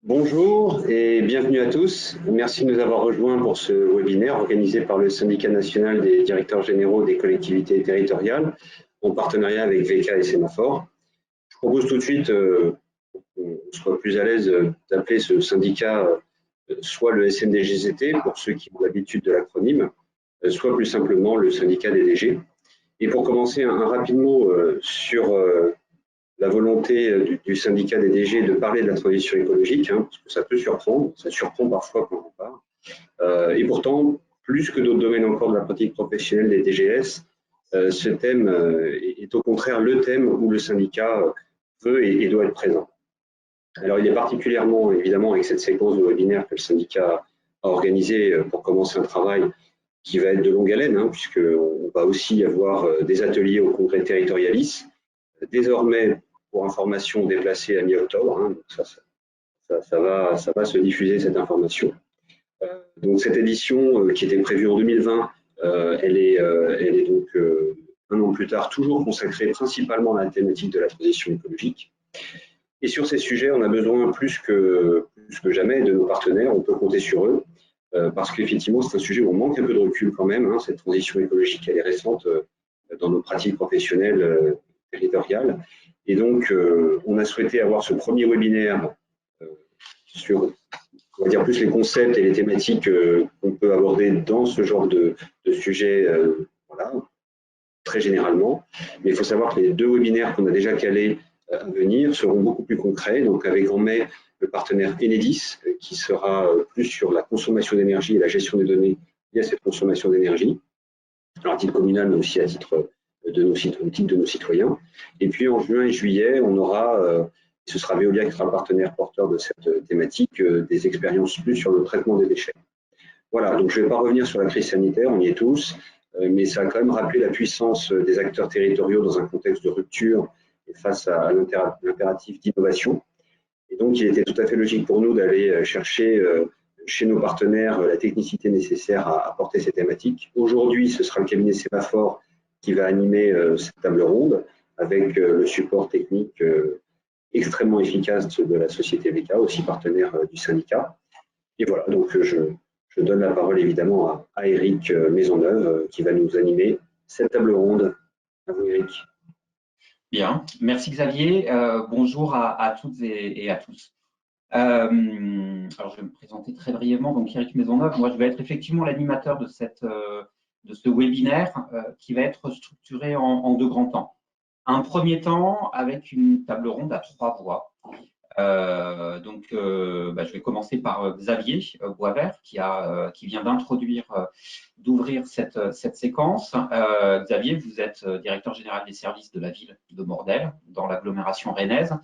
Bonjour et bienvenue à tous. Merci de nous avoir rejoints pour ce webinaire organisé par le Syndicat national des directeurs généraux des collectivités territoriales en partenariat avec VK et Sémaphore. Je propose tout de suite, pour qu'on soit plus à l'aise, d'appeler ce syndicat soit le SNDGZT pour ceux qui ont l'habitude de l'acronyme, soit plus simplement le syndicat des DG. Et pour commencer, un rapide mot sur la volonté du syndicat des DG de parler de la transition écologique, parce que ça peut surprendre, ça surprend parfois quand on parle. Et pourtant, plus que d'autres domaines encore de la pratique professionnelle des DGS, ce thème est au contraire le thème où le syndicat veut et doit être présent. Alors, il est particulièrement, évidemment, avec cette séquence de webinaire que le syndicat a organisé pour commencer un travail qui va être de longue haleine, puisqu'on va aussi avoir des ateliers au congrès Territorialis, désormais pour information déplacée à mi-octobre, donc ça va se diffuser cette information. Donc cette édition qui était prévue en 2020, elle est donc un an plus tard toujours consacrée principalement à la thématique de la transition écologique. Et sur ces sujets, on a besoin plus que jamais de nos partenaires, on peut compter sur eux, parce qu'effectivement c'est un sujet où on manque un peu de recul quand même, cette transition écologique elle est récente dans nos pratiques professionnelles territoriales. Et donc, on a souhaité avoir ce premier webinaire sur, on va dire, plus les concepts et les thématiques qu'on peut aborder dans ce genre de sujet, voilà, très généralement. Mais il faut savoir que les deux webinaires qu'on a déjà calés à venir seront beaucoup plus concrets. Donc, avec en mai le partenaire Enedis, qui sera plus sur la consommation d'énergie et la gestion des données liées à cette consommation d'énergie, alors à titre communal, mais aussi à titre de nos citoyens. Et puis en juin et juillet, on aura, ce sera Veolia qui sera le partenaire porteur de cette thématique, des expériences plus sur le traitement des déchets. Voilà, donc je ne vais pas revenir sur la crise sanitaire, on y est tous, mais ça a quand même rappelé la puissance des acteurs territoriaux dans un contexte de rupture et face à l'impératif d'innovation. Et donc, il était tout à fait logique pour nous d'aller chercher chez nos partenaires la technicité nécessaire à porter ces thématiques. Aujourd'hui, ce sera le cabinet Sémaphore qui va animer cette table ronde avec le support technique extrêmement efficace de la société VK, aussi partenaire du syndicat. Et voilà, donc je donne la parole évidemment à Eric Maisonneuve qui va nous animer cette table ronde. À vous, Eric. Bien, merci Xavier. Bonjour à toutes et à tous. Alors, je vais me présenter très brièvement. Donc, Eric Maisonneuve, moi, je vais être effectivement l'animateur de ce webinaire qui va être structuré en deux grands temps. Un premier temps avec une table ronde à 3 voix. Je vais commencer par Xavier Boisvert qui vient d'ouvrir cette séquence. Xavier, vous êtes directeur général des services de la ville de Mordel dans l'agglomération rennaise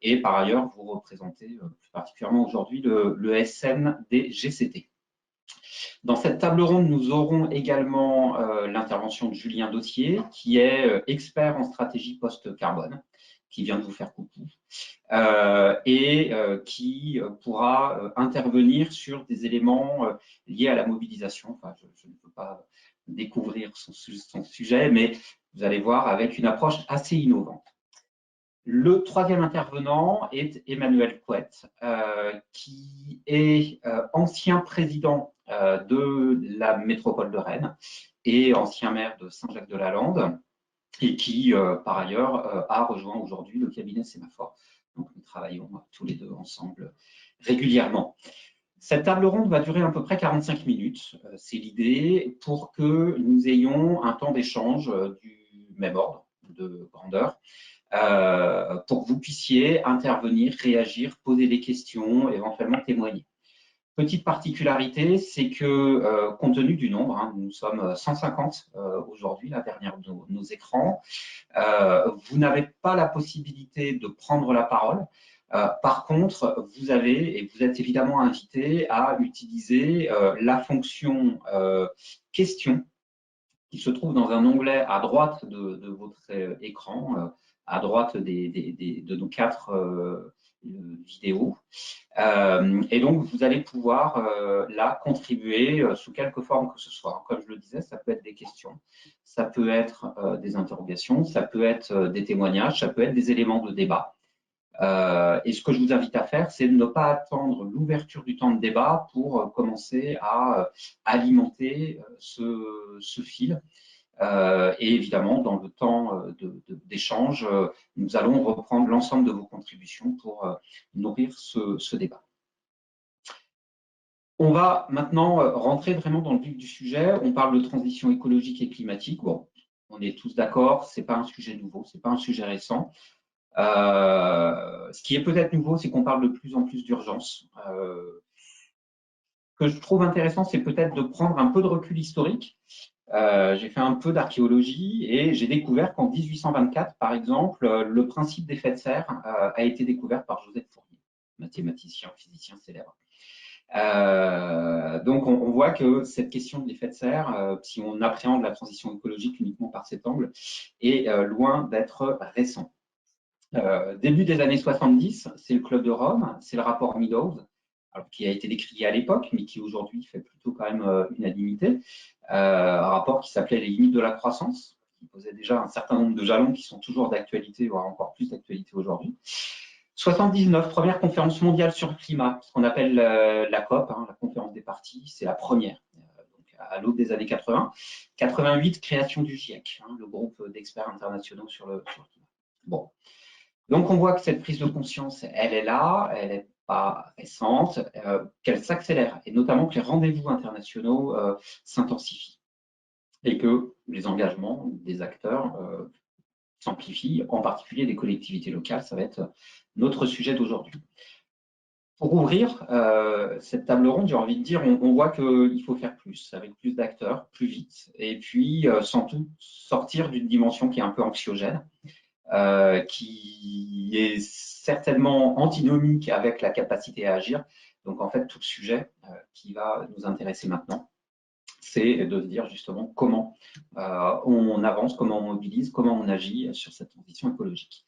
et par ailleurs vous représentez plus particulièrement aujourd'hui le SN des GCT. Dans cette table ronde, nous aurons également l'intervention de Julien Dossier, qui est expert en stratégie post-carbone, qui vient de vous faire coucou, qui pourra intervenir sur des éléments liés à la mobilisation. Enfin, je ne peux pas découvrir son sujet, mais vous allez voir avec une approche assez innovante. Le troisième intervenant est Emmanuel Couette, qui est ancien président de la métropole de Rennes et ancien maire de Saint-Jacques-de-la-Lande et qui, par ailleurs, a rejoint aujourd'hui le cabinet Sémaphore. Donc, nous travaillons tous les deux ensemble régulièrement. Cette table ronde va durer à peu près 45 minutes. C'est l'idée pour que nous ayons un temps d'échange du même ordre de grandeur. Pour que vous puissiez intervenir, réagir, poser des questions, éventuellement témoigner. Petite particularité, c'est que compte tenu du nombre, nous sommes 150 aujourd'hui, la dernière de nos écrans, vous n'avez pas la possibilité de prendre la parole. Par contre, vous avez, et vous êtes évidemment invité à utiliser la fonction question qui se trouve dans un onglet à droite de votre écran, à droite de nos 4 vidéos. Et donc, vous allez pouvoir là contribuer sous quelque forme que ce soit. Comme je le disais, ça peut être des questions, ça peut être des interrogations, ça peut être des témoignages, ça peut être des éléments de débat. Et ce que je vous invite à faire, c'est de ne pas attendre l'ouverture du temps de débat pour commencer à alimenter ce fil. Et évidemment, dans le temps d'échange, nous allons reprendre l'ensemble de vos contributions pour nourrir ce débat. On va maintenant rentrer vraiment dans le vif du sujet. On parle de transition écologique et climatique. Bon, on est tous d'accord, ce n'est pas un sujet nouveau, ce n'est pas un sujet récent. Ce qui est peut-être nouveau, c'est qu'on parle de plus en plus d'urgence. Ce que je trouve intéressant, c'est peut-être de prendre un peu de recul historique. J'ai fait un peu d'archéologie et j'ai découvert qu'en 1824, par exemple, le principe d'effet de serre a été découvert par Joseph Fourier, mathématicien, physicien célèbre. Donc, on voit que cette question de l'effet de serre, si on appréhende la transition écologique uniquement par cet angle, est loin d'être récent. Début des années 70, c'est le Club de Rome, c'est le rapport Meadows, alors, qui a été décrié à l'époque, mais qui aujourd'hui fait plutôt quand même unanimité. Un rapport qui s'appelait Les limites de la croissance, qui posait déjà un certain nombre de jalons qui sont toujours d'actualité, voire encore plus d'actualité aujourd'hui. 79, première conférence mondiale sur le climat, ce qu'on appelle la COP, la conférence des parties, c'est la première, donc à l'aube des années 80. 88, création du GIEC, le groupe d'experts internationaux sur le climat. Bon. Donc, on voit que cette prise de conscience, elle est là, elle n'est pas récente, qu'elle s'accélère, et notamment que les rendez-vous internationaux s'intensifient, et que les engagements des acteurs s'amplifient, en particulier des collectivités locales. Ça va être notre sujet d'aujourd'hui. Pour ouvrir cette table ronde, j'ai envie de dire, on voit qu'il faut faire plus, avec plus d'acteurs, plus vite, et puis sans tout sortir d'une dimension qui est un peu anxiogène, qui est certainement antinomique avec la capacité à agir. Donc, en fait, tout le sujet qui va nous intéresser maintenant, c'est de se dire justement comment on avance, comment on mobilise, comment on agit sur cette transition écologique.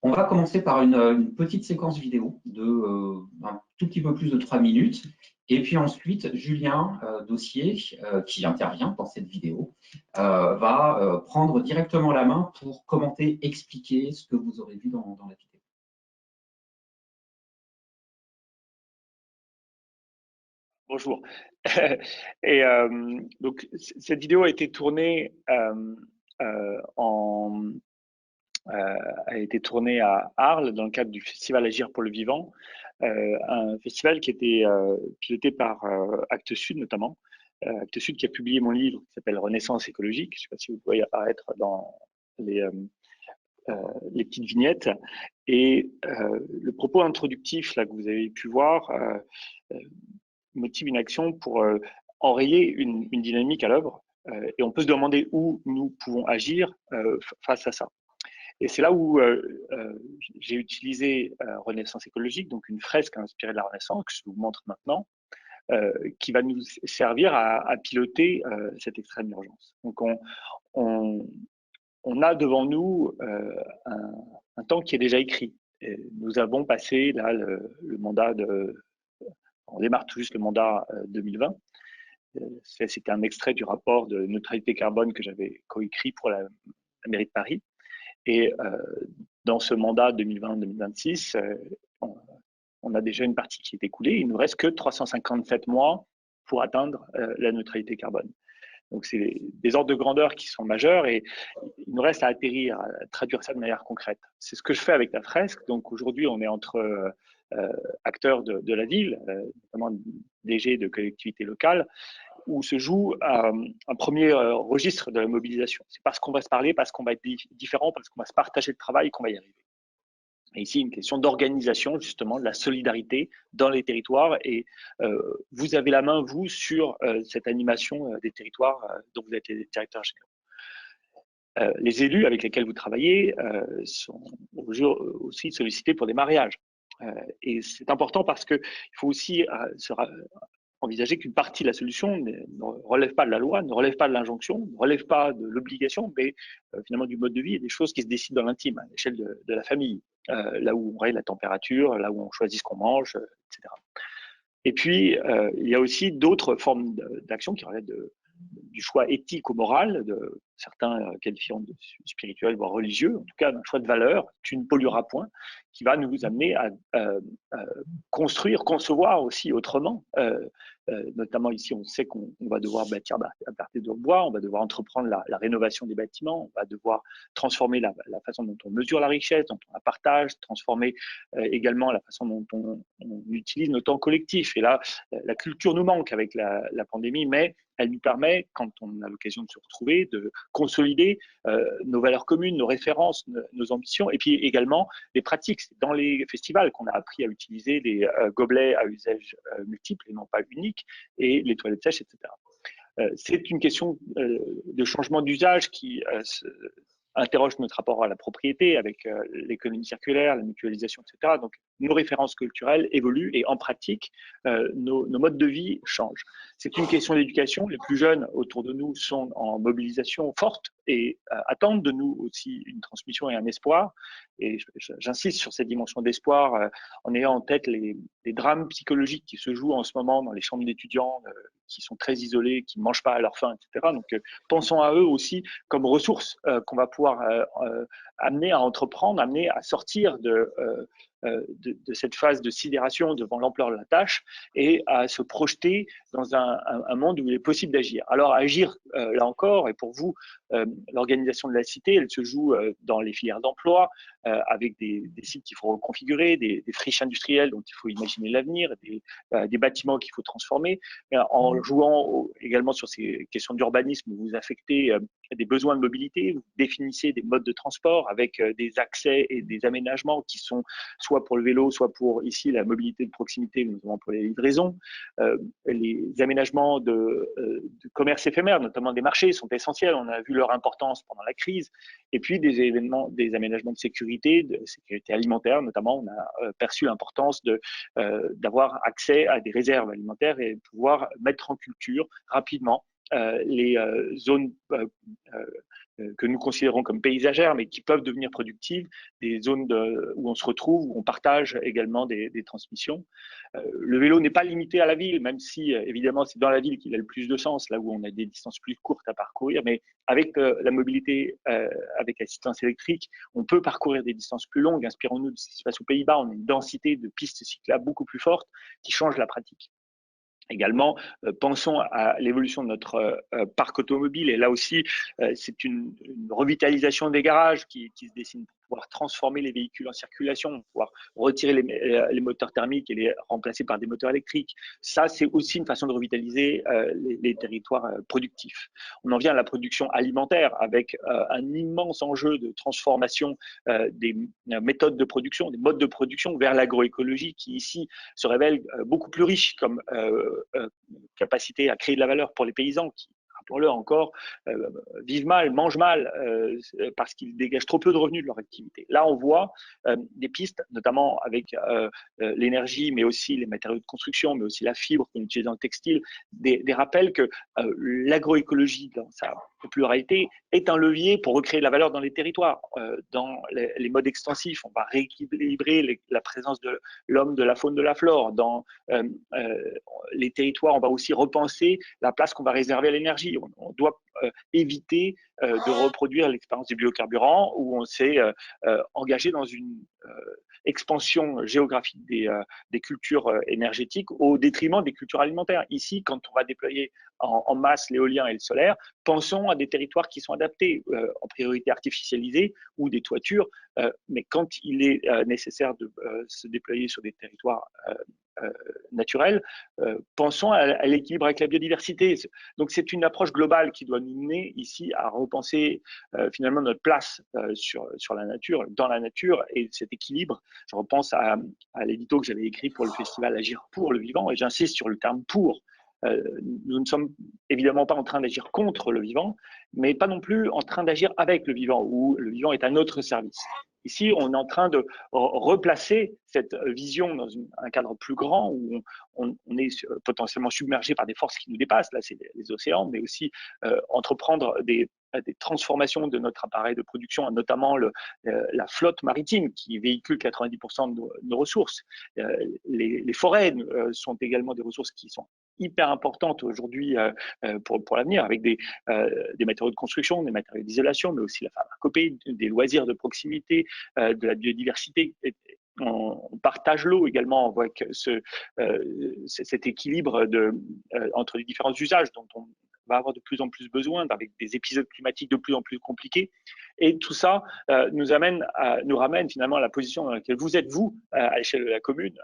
On va commencer par une petite séquence vidéo de un tout petit peu plus de 3 minutes. Et puis ensuite, Julien Dossier, qui intervient dans cette vidéo, va prendre directement la main pour commenter, expliquer ce que vous aurez vu dans la vidéo. Bonjour. Et donc, cette vidéo a été tournée a été tournée à Arles dans le cadre du festival Agir pour le vivant, un festival qui était piloté par Actes Sud notamment. Actes Sud qui a publié mon livre qui s'appelle Renaissance écologique. Je ne sais pas si vous pouvez apparaître dans les petites vignettes. Et le propos introductif là, que vous avez pu voir motive une action pour enrayer une dynamique à l'œuvre. Et on peut se demander où nous pouvons agir face à ça. Et c'est là où j'ai utilisé Renaissance écologique, donc une fresque inspirée de la Renaissance, que je vous montre maintenant, qui va nous servir à piloter cette extrême urgence. Donc on a devant nous un temps qui est déjà écrit. Et nous avons passé là le mandat on démarre tout juste le mandat 2020. C'était un extrait du rapport de neutralité carbone que j'avais coécrit pour la mairie de Paris. Et dans ce mandat 2020-2026, on a déjà une partie qui est écoulée. Il ne nous reste que 357 mois pour atteindre la neutralité carbone. Donc, c'est des ordres de grandeur qui sont majeurs et il nous reste à atterrir, à traduire ça de manière concrète. C'est ce que je fais avec la fresque. Donc, aujourd'hui, on est entre acteurs de la ville, notamment DG de collectivités locales, où se joue un premier registre de la mobilisation. C'est parce qu'on va se parler, parce qu'on va être différent, parce qu'on va se partager le travail qu'on va y arriver. Et ici, une question d'organisation, justement, de la solidarité dans les territoires. Et vous avez la main, vous, sur cette animation des territoires dont vous êtes les directeurs généraux. Les élus avec lesquels vous travaillez sont aussi sollicités pour des mariages. Et c'est important parce qu'il faut aussi envisager qu'une partie de la solution ne relève pas de la loi, ne relève pas de l'injonction, ne relève pas de l'obligation, mais finalement du mode de vie et des choses qui se décident dans l'intime, à l'échelle de la famille, là où on règle la température, là où on choisit ce qu'on mange, etc. Et puis, il y a aussi d'autres formes d'action qui relèvent du choix éthique ou moral, certains qualifieront de spirituel, voire religieux, en tout cas un choix de valeur, tu ne pollueras point, qui va nous amener à construire, concevoir aussi autrement. Notamment ici, on sait qu'on va devoir bâtir à partir de bois, on va devoir entreprendre la rénovation des bâtiments, on va devoir transformer la façon dont on mesure la richesse, dont on la partage, transformer également la façon dont on utilise nos temps collectifs. Et là, la culture nous manque avec la pandémie, mais elle nous permet, quand on a l'occasion de se retrouver, de consolider nos valeurs communes, nos références, nos ambitions, et puis également les pratiques. C'est dans les festivals qu'on a appris à utiliser les gobelets à usage multiple et non pas unique, et les toilettes sèches, etc. C'est une question de changement d'usage qui interroge notre rapport à la propriété avec l'économie circulaire, la mutualisation, etc. Donc, nos références culturelles évoluent et en pratique, nos modes de vie changent. C'est une question d'éducation. Les plus jeunes autour de nous sont en mobilisation forte et attendent de nous aussi une transmission et un espoir. Et j'insiste sur cette dimension d'espoir en ayant en tête les drames psychologiques qui se jouent en ce moment dans les chambres d'étudiants qui sont très isolés, qui ne mangent pas à leur faim, etc. Donc, pensons à eux aussi comme ressources qu'on va pouvoir amener à entreprendre, amener à sortir de cette phase de sidération devant l'ampleur de la tâche et à se projeter dans un monde où il est possible d'agir. Alors, agir, là encore, et pour vous, l'organisation de la cité, elle se joue dans les filières d'emploi, avec des sites qu'il faut reconfigurer, des friches industrielles dont il faut imaginer l'avenir, des bâtiments qu'il faut transformer, en jouant également sur ces questions d'urbanisme où vous affectez des besoins de mobilité, vous définissez des modes de transport avec des accès et des aménagements qui sont soit pour le vélo, soit pour ici la mobilité de proximité, notamment pour les livraisons. Les aménagements de commerce éphémère, notamment des marchés, sont essentiels. On a vu leur importance pendant la crise. Et puis des aménagements de sécurité alimentaire, notamment. On a perçu l'importance d'avoir accès à des réserves alimentaires et pouvoir mettre en culture rapidement les zones que nous considérons comme paysagères, mais qui peuvent devenir productives, des zones où on se retrouve, où on partage également des transmissions. Le vélo n'est pas limité à la ville, même si évidemment c'est dans la ville qu'il a le plus de sens, là où on a des distances plus courtes à parcourir, mais avec la mobilité, avec assistance électrique, on peut parcourir des distances plus longues. Inspirons-nous de ce qui se passe aux Pays-Bas, on a une densité de pistes cyclables beaucoup plus forte qui change la pratique. Également, pensons à l'évolution de notre parc automobile. Et là aussi, c'est une revitalisation des garages qui se dessine pour pouvoir transformer les véhicules en circulation, pouvoir retirer les moteurs thermiques et les remplacer par des moteurs électriques. Ça, c'est aussi une façon de revitaliser les territoires productifs. On en vient à la production alimentaire avec un immense enjeu de transformation des méthodes de production, des modes de production vers l'agroécologie qui ici se révèle beaucoup plus riche comme capacité à créer de la valeur pour les paysans qui, rappelons-le encore, vivent mal, mangent mal parce qu'ils dégagent trop peu de revenus de leur activité. Là, on voit des pistes, notamment avec l'énergie, mais aussi les matériaux de construction, mais aussi la fibre qu'on utilise dans le textile, des rappels que l'agroécologie, dans sa pluralité, est un levier pour recréer de la valeur dans les territoires. Dans les modes extensifs, on va rééquilibrer la présence de l'homme, de la faune, de la flore. Dans les territoires, on va aussi repenser la place qu'on va réserver à l'énergie. On doit éviter de reproduire l'expérience des biocarburants où on s'est engagé dans une expansion géographique des cultures énergétiques au détriment des cultures alimentaires. Ici, quand on va déployer en masse l'éolien et le solaire, pensons à des territoires qui sont adaptés, en priorité artificialisés ou des toitures, mais quand il est nécessaire de se déployer sur des territoires naturels, pensons à l'équilibre avec la biodiversité. Donc c'est une approche globale qui doit nous mener ici à repenser finalement notre place sur la nature, dans la nature et cet équilibre. Je repense à l'édito que j'avais écrit pour le festival Agir pour le vivant et j'insiste sur le terme pour. Nous ne sommes évidemment pas en train d'agir contre le vivant, mais pas non plus en train d'agir avec le vivant, où le vivant est à notre service. Ici, on est en train de replacer cette vision dans un cadre plus grand où on est potentiellement submergé par des forces qui nous dépassent, là c'est les océans, mais aussi entreprendre des transformations de notre appareil de production, notamment la flotte maritime qui véhicule 90% de nos ressources. Les forêts sont également des ressources qui sont hyper importante aujourd'hui pour l'avenir, avec des matériaux de construction, des matériaux d'isolation, mais aussi la pharmacopée, des loisirs de proximité, de la biodiversité. On partage l'eau également, on voit que cet équilibre entre les différents usages dont on va avoir de plus en plus besoin, avec des épisodes climatiques de plus en plus compliqués. Et tout ça nous ramène finalement à la position dans laquelle vous êtes, vous, à l'échelle de la commune,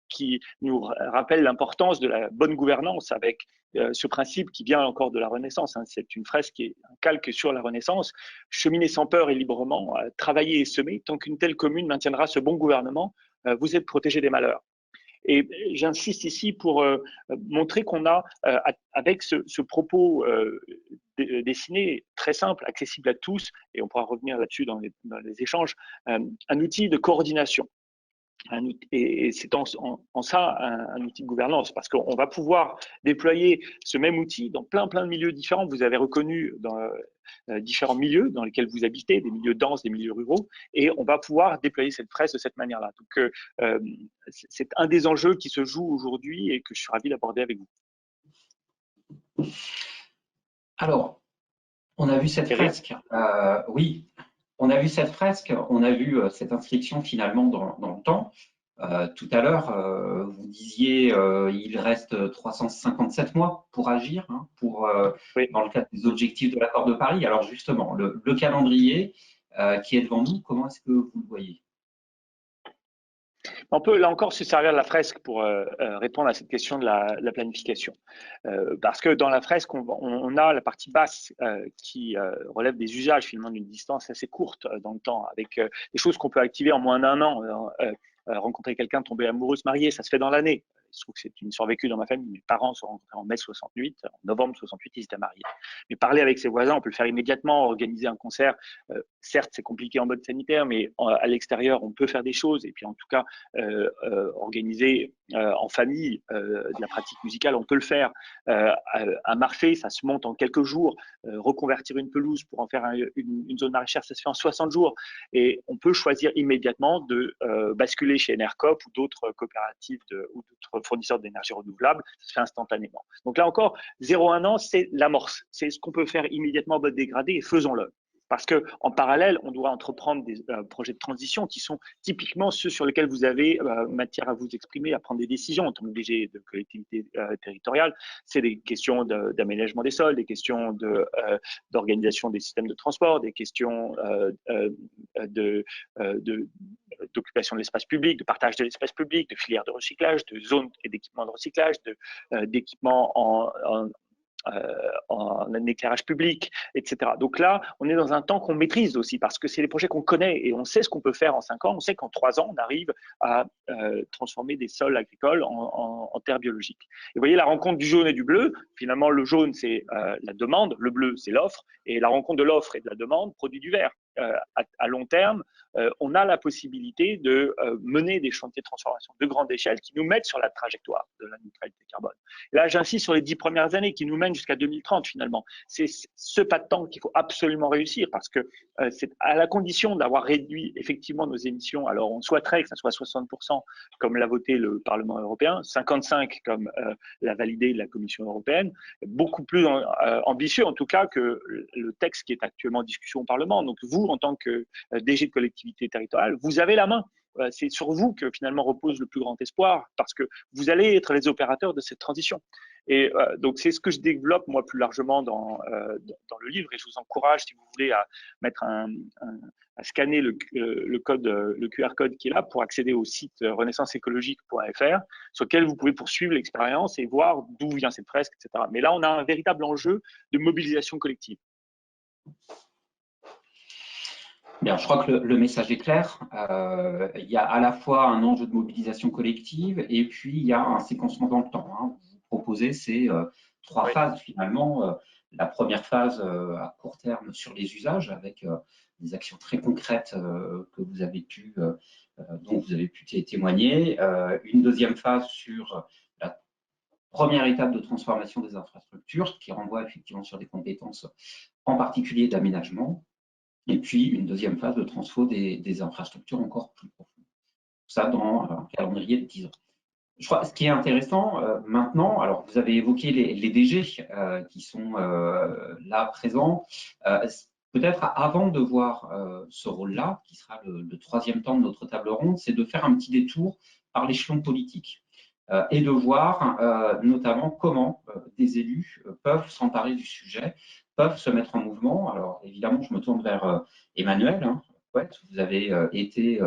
qui nous rappelle l'importance de la bonne gouvernance avec ce principe qui vient encore de la Renaissance. C'est une fresque qui est un calque sur la Renaissance. Cheminer sans peur et librement, travailler et semer, tant qu'une telle commune maintiendra ce bon gouvernement, vous êtes protégé des malheurs. Et j'insiste ici pour montrer qu'on a, avec ce propos dessiné, très simple, accessible à tous, et on pourra revenir là-dessus dans les échanges, un outil de coordination. Et c'est en ça un outil de gouvernance, parce qu'on va pouvoir déployer ce même outil dans plein de milieux différents. Vous avez reconnu dans différents milieux dans lesquels vous habitez, des milieux denses, des milieux ruraux, et on va pouvoir déployer cette fresque de cette manière-là. Donc, c'est un des enjeux qui se joue aujourd'hui et que je suis ravi d'aborder avec vous. Alors, on a vu cette fresque. Oui, on a vu cette fresque, on a vu cette inscription finalement dans le temps. Tout à l'heure, vous disiez il reste 357 mois pour agir, oui, dans le cadre des objectifs de l'accord de Paris. Alors justement, le calendrier qui est devant nous, comment est-ce que vous le voyez? On peut là encore se servir de la fresque pour répondre à cette question de la planification. Parce que dans la fresque, on a la partie basse qui relève des usages finalement d'une distance assez courte dans le temps, avec des choses qu'on peut activer en moins d'1 an. Rencontrer quelqu'un, tomber amoureux, se marier, ça se fait dans l'année. Je trouve que c'est une histoire vécue dans ma famille. Mes parents se sont rencontrés en mai 68, en novembre 68, ils étaient mariés. Mais parler avec ses voisins, on peut le faire immédiatement, organiser un concert. Certes, c'est compliqué en mode sanitaire, mais à l'extérieur, on peut faire des choses. Et puis, en tout cas, organiser en famille de la pratique musicale, on peut le faire. Un marché, ça se monte en quelques jours. Reconvertir une pelouse pour en faire une zone maraîchère, ça se fait en 60 jours. Et on peut choisir immédiatement de basculer chez Enercop ou d'autres coopératives ou d'autres fournisseurs d'énergie renouvelable, ça se fait instantanément. Donc là encore, 0-1 an, c'est l'amorce. C'est ce qu'on peut faire immédiatement en mode dégradé et faisons-le. Parce qu'en parallèle, on doit entreprendre des projets de transition qui sont typiquement ceux sur lesquels vous avez matière à vous exprimer, à prendre des décisions en tant que DG de collectivité territoriale. C'est des questions d'aménagement des sols, des questions d'organisation des systèmes de transport, des questions d'occupation de l'espace public, de partage de l'espace public, de filières de recyclage, de zones et d'équipements de recyclage, d'équipements en éclairage public, etc. Donc là, on est dans un temps qu'on maîtrise aussi parce que c'est des projets qu'on connaît et on sait ce qu'on peut faire en 5 ans. On sait qu'en 3 ans, on arrive à transformer des sols agricoles en terres biologiques. Et vous voyez la rencontre du jaune et du bleu. Finalement, le jaune, c'est la demande, le bleu, c'est l'offre. Et la rencontre de l'offre et de la demande produit du vert. À long terme, on a la possibilité de mener des chantiers de transformation de grande échelle qui nous mettent sur la trajectoire de la neutralité carbone. Et là, j'insiste sur les 10 premières années qui nous mènent jusqu'à 2030 finalement. C'est ce pas de temps qu'il faut absolument réussir parce que c'est à la condition d'avoir réduit effectivement nos émissions. Alors, on souhaiterait que ça soit 60% comme l'a voté le Parlement européen, 55% comme l'a validé la Commission européenne, beaucoup plus ambitieux en tout cas que le texte qui est actuellement en discussion au Parlement. Donc vous, en tant que DG de collectivité territoriale, vous avez la main. C'est sur vous que finalement repose le plus grand espoir parce que vous allez être les opérateurs de cette transition. Et donc c'est ce que je développe moi plus largement dans le livre et je vous encourage si vous voulez à mettre à scanner le QR code qui est là pour accéder au site renaissanceécologique.fr sur lequel vous pouvez poursuivre l'expérience et voir d'où vient cette fresque, etc. Mais là, on a un véritable enjeu de mobilisation collective. Bien, je crois que le message est clair. Il y a à la fois un enjeu de mobilisation collective et puis il y a un séquencement dans le temps. Vous proposez ces 3 phases finalement. La première phase à court terme sur les usages avec des actions très concrètes que vous avez dont vous avez pu témoigner. Une deuxième phase sur la première étape de transformation des infrastructures qui renvoie effectivement sur des compétences en particulier d'aménagement. Et puis, une deuxième phase de transfo des infrastructures encore plus profondes. Tout ça dans un calendrier de 10 ans. Je crois ce qui est intéressant maintenant, alors vous avez évoqué les DG qui sont là présents. Peut-être avant de voir ce rôle-là, qui sera le troisième temps de notre table ronde, c'est de faire un petit détour par l'échelon politique et de voir notamment comment des élus peuvent s'emparer du sujet, peuvent se mettre en mouvement. Alors évidemment, je me tourne vers Emmanuel. Hein. Ouais, vous avez été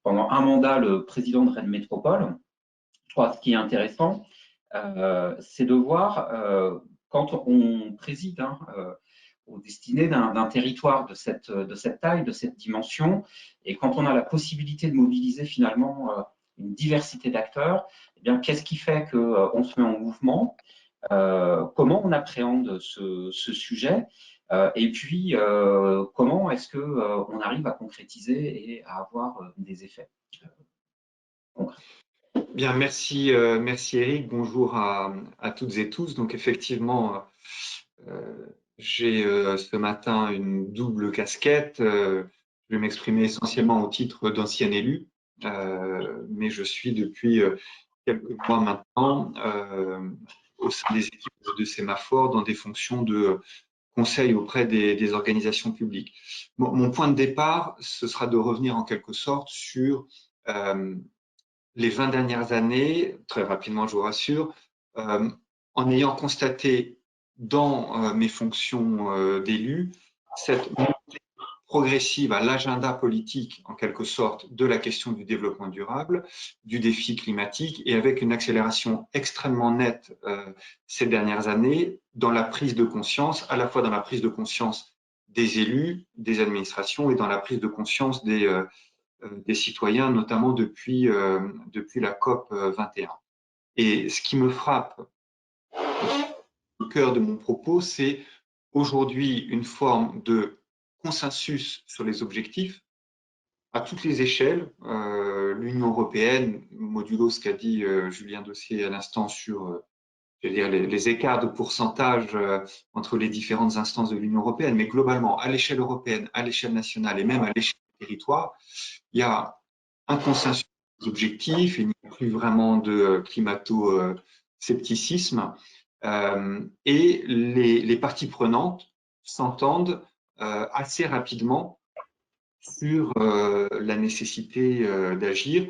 pendant un mandat le président de Rennes Métropole. Je crois que ce qui est intéressant, c'est de voir quand on préside aux destinées d'un territoire de cette taille, de cette dimension, et quand on a la possibilité de mobiliser finalement une diversité d'acteurs, eh bien, qu'est-ce qui fait qu'on se met en mouvement, comment on appréhende ce sujet, et puis comment est-ce qu'on arrive à concrétiser et à avoir des effets concrets. Bien, merci, merci Eric. Bonjour à toutes et tous. Donc effectivement, j'ai ce matin une double casquette. Je vais m'exprimer essentiellement au titre d'ancien élu, mais je suis depuis quelques mois maintenant au sein des équipes de Sémaphore dans des fonctions de conseil auprès des organisations publiques. Mon point de départ, ce sera de revenir en quelque sorte sur les 20 dernières années, très rapidement je vous rassure, en ayant constaté dans mes fonctions d'élu cette montée progressive à l'agenda politique, en quelque sorte, de la question du développement durable, du défi climatique, et avec une accélération extrêmement nette ces dernières années dans la prise de conscience, à la fois dans la prise de conscience des élus, des administrations, et dans la prise de conscience des citoyens, notamment depuis la COP 21. Et ce qui me frappe au cœur de mon propos, c'est aujourd'hui une forme de consensus sur les objectifs à toutes les échelles. L'Union européenne, modulo ce qu'a dit Julien Dossier à l'instant sur je veux dire, les écarts de pourcentage entre les différentes instances de l'Union européenne, mais globalement, à l'échelle européenne, à l'échelle nationale et même à l'échelle du territoire, il y a un consensus objectif, il n'y a plus vraiment de climato-scepticisme, et les parties prenantes s'entendent assez rapidement sur la nécessité d'agir.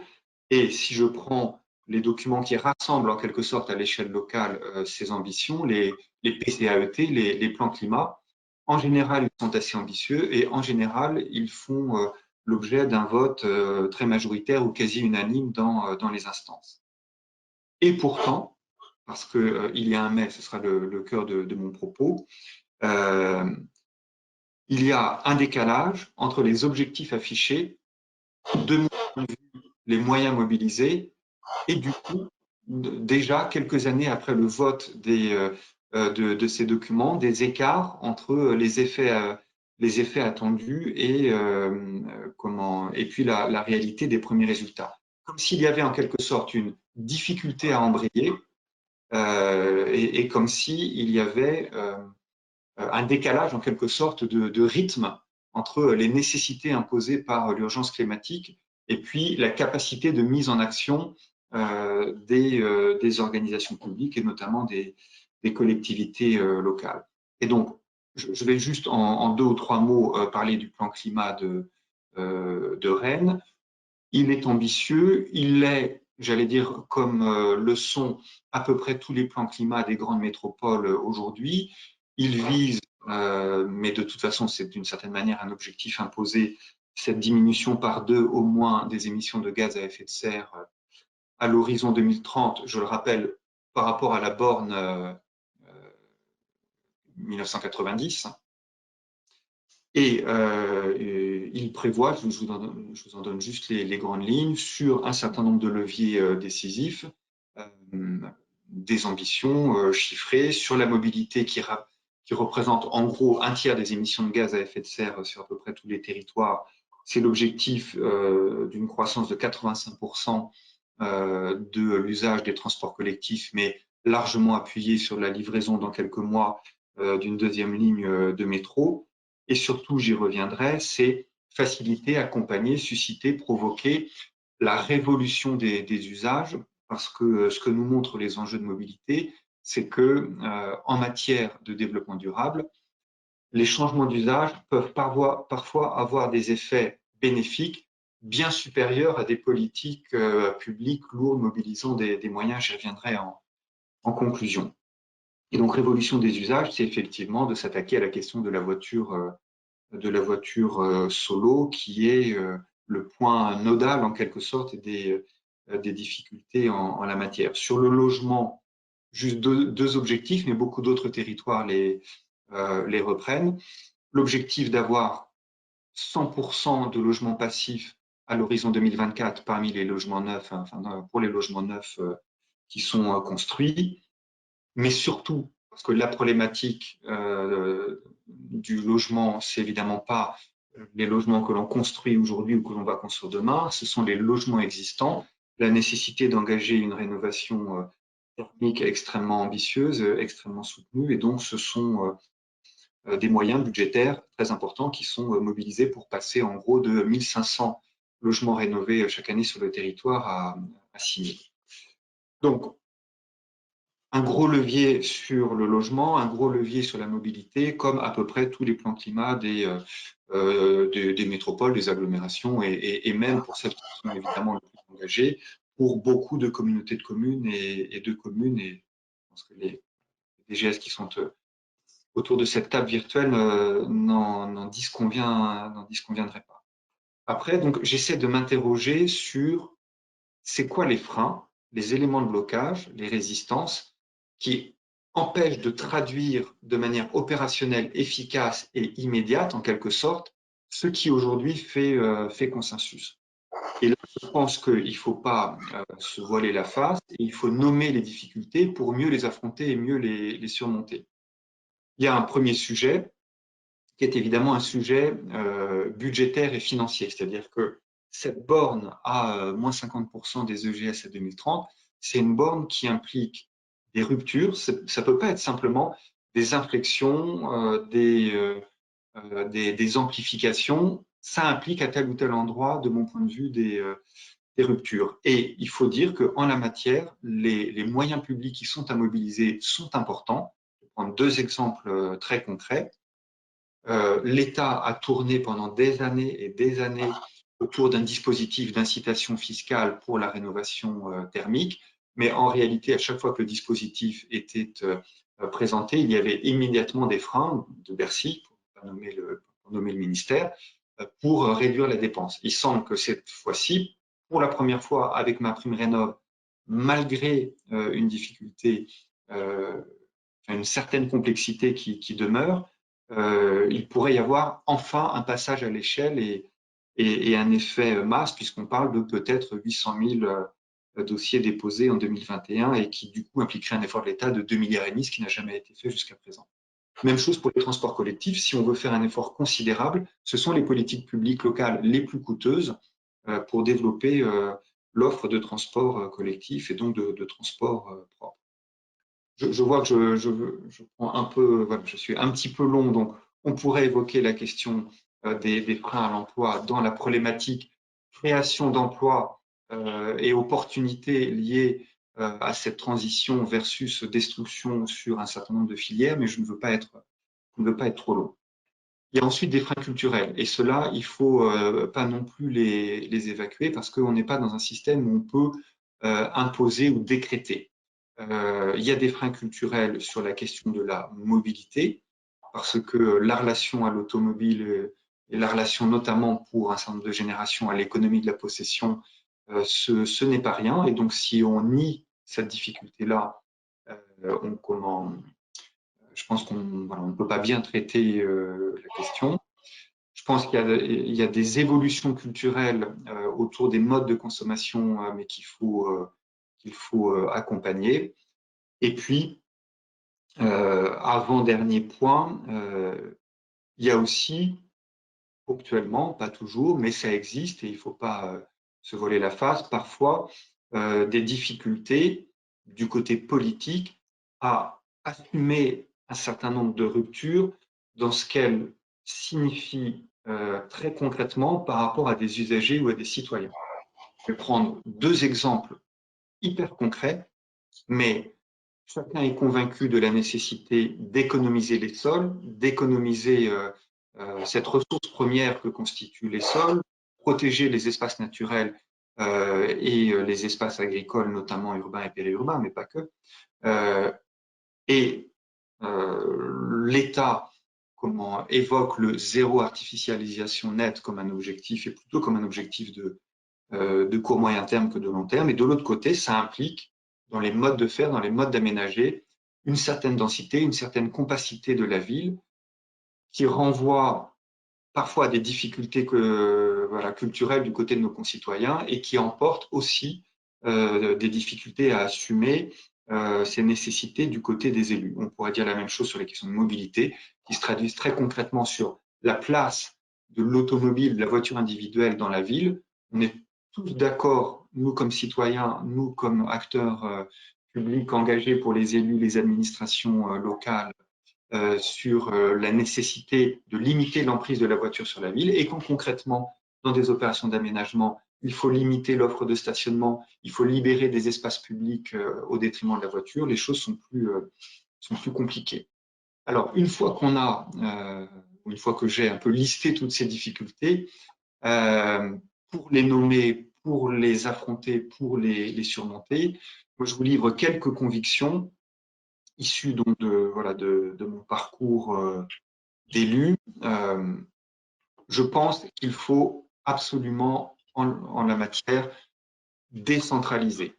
Et si je prends les documents qui rassemblent en quelque sorte à l'échelle locale ces ambitions, les PCAET, les plans climat, en général, ils sont assez ambitieux et en général, ils font l'objet d'un vote très majoritaire ou quasi unanime dans les instances. Et pourtant, parce qu'il y a un mais, ce sera le cœur de mon propos, il y a un décalage entre les objectifs affichés, de mon point de vue, les moyens mobilisés, et du coup, déjà quelques années après le vote de ces documents, des écarts entre les effets attendus et puis la réalité des premiers résultats. Comme s'il y avait en quelque sorte une difficulté à embrayer et comme s'il y avait un décalage en quelque sorte de rythme entre les nécessités imposées par l'urgence climatique et puis la capacité de mise en action des organisations publiques et notamment des collectivités locales. Et donc, je vais juste en 2 ou 3 mots parler du plan climat de Rennes. Il est ambitieux, il est, j'allais dire, comme le sont à peu près tous les plans climat des grandes métropoles aujourd'hui. Il vise, mais de toute façon, c'est d'une certaine manière un objectif imposé, cette diminution par 2 au moins des émissions de gaz à effet de serre à l'horizon 2030, je le rappelle, par rapport à la borne 1990. Et il prévoit, je vous en donne juste les grandes lignes, sur un certain nombre de leviers décisifs, des ambitions chiffrées sur la mobilité qui représente en gros un tiers des émissions de gaz à effet de serre sur à peu près tous les territoires. C'est l'objectif d'une croissance de 85% de l'usage des transports collectifs, mais largement appuyé sur la livraison dans quelques mois d'une deuxième ligne de métro. Et surtout, j'y reviendrai, c'est faciliter, accompagner, susciter, provoquer la révolution des usages parce que ce que nous montrent les enjeux de mobilité, c'est que en matière de développement durable, les changements d'usage peuvent parfois avoir des effets bénéfiques bien supérieurs à des politiques publiques lourdes mobilisant des moyens. J'y reviendrai en conclusion. Et donc, révolution des usages, c'est effectivement de s'attaquer à la question de la voiture solo, qui est le point nodal en quelque sorte des difficultés en la matière. Sur le logement, juste deux objectifs, mais beaucoup d'autres territoires les reprennent. L'objectif d'avoir 100% de logements passifs à l'horizon 2024 parmi les logements neufs, enfin, pour les logements neufs qui sont construits, mais surtout parce que la problématique du logement, c'est évidemment pas les logements que l'on construit aujourd'hui ou que l'on va construire demain, ce sont les logements existants, la nécessité d'engager une rénovation thermique extrêmement ambitieuse, extrêmement soutenue, et donc ce sont des moyens budgétaires très importants qui sont mobilisés pour passer en gros de 1500 logements rénovés chaque année sur le territoire à 6000. Donc, un gros levier sur le logement, un gros levier sur la mobilité, comme à peu près tous les plans climat des métropoles, des agglomérations, et même pour celles qui sont évidemment le plus engagées, pour beaucoup de communautés de communes et de communes. Et je pense que les DGS qui sont autour de cette table virtuelle n'en disconviendraient pas. Après, donc, j'essaie de m'interroger sur c'est quoi les freins, les éléments de blocage, les résistances qui empêchent de traduire de manière opérationnelle, efficace et immédiate, en quelque sorte, ce qui aujourd'hui fait consensus. Et là, je pense qu'il ne faut pas se voiler la face, et il faut nommer les difficultés pour mieux les affronter et mieux les surmonter. Il y a un premier sujet qui est évidemment un sujet budgétaire et financier, c'est-à-dire que cette borne à moins 50% des EGS à 2030, c'est une borne qui implique des ruptures. Ça ne peut pas être simplement des inflexions, des amplifications. Ça implique à tel ou tel endroit, de mon point de vue, des ruptures. Et il faut dire qu'en la matière, les moyens publics qui sont à mobiliser sont importants. Je vais prendre deux exemples très concrets. L'État a tourné pendant des années et des années autour d'un dispositif d'incitation fiscale pour la rénovation thermique, mais en réalité, à chaque fois que le dispositif était présenté, il y avait immédiatement des freins de Bercy, pour nommer le ministère, pour réduire la dépense. Il semble que cette fois-ci, pour la première fois avec MaPrimeRénov', malgré une difficulté, une certaine complexité qui demeure, il pourrait y avoir enfin un passage à l'échelle et un effet masse, puisqu'on parle de peut-être 800 000 dossiers déposés en 2021 et qui du coup impliquerait un effort de l'État de 2,5 milliards, ce qui n'a jamais été fait jusqu'à présent. Même chose pour les transports collectifs. Si on veut faire un effort considérable, ce sont les politiques publiques locales les plus coûteuses pour développer l'offre de transport collectif et donc de transport propre. Je vois que je prends un peu, voilà, je suis un petit peu long, donc on pourrait évoquer la question des freins à l'emploi dans la problématique création d'emplois et opportunités liées à cette transition versus destruction sur un certain nombre de filières, mais je ne veux pas être trop long. Il y a ensuite des freins culturels, et ceux-là, il ne faut pas non plus les évacuer parce qu'on n'est pas dans un système où on peut imposer ou décréter. Il y a des freins culturels sur la question de la mobilité, parce que la relation à l'automobile et la relation notamment pour un certain nombre de générations à l'économie de la possession, ce n'est pas rien. Et donc, si on nie cette difficulté-là, je pense qu'on ne peut pas bien traiter la question. Je pense qu'il y a des évolutions culturelles autour des modes de consommation, mais qu'il faut accompagner. Et puis, avant-dernier point, il y a aussi, ponctuellement, pas toujours, mais ça existe et il ne faut pas se voiler la face, parfois des difficultés du côté politique à assumer un certain nombre de ruptures dans ce qu'elles signifient très concrètement par rapport à des usagers ou à des citoyens. Je vais prendre deux exemples hyper concrets, mais chacun est convaincu de la nécessité d'économiser les sols, d'économiser cette ressource première que constituent les sols, protéger les espaces naturels et les espaces agricoles, notamment urbains et périurbains, mais pas que. L'État évoque le zéro artificialisation nette comme un objectif, et plutôt comme un objectif de court moyen terme que de long terme. Et de l'autre côté, ça implique, dans les modes de faire, dans les modes d'aménager, une certaine densité, une certaine compacité de la ville qui renvoie parfois à des difficultés culturelles du côté de nos concitoyens et qui emporte aussi des difficultés à assumer ces nécessités du côté des élus. On pourrait dire la même chose sur les questions de mobilité qui se traduisent très concrètement sur la place de l'automobile, de la voiture individuelle dans la ville. On est tous d'accord, nous comme citoyens, nous comme acteurs publics engagés pour les élus, les administrations locales, sur la nécessité de limiter l'emprise de la voiture sur la ville et quand concrètement, dans des opérations d'aménagement, il faut limiter l'offre de stationnement, il faut libérer des espaces publics au détriment de la voiture, les choses sont plus compliquées. Alors, une fois que j'ai un peu listé toutes ces difficultés, pour les nommer, pour les affronter, pour les surmonter, moi, je vous livre quelques convictions issues donc de mon parcours d'élu. Je pense qu'il faut absolument, en la matière, décentraliser.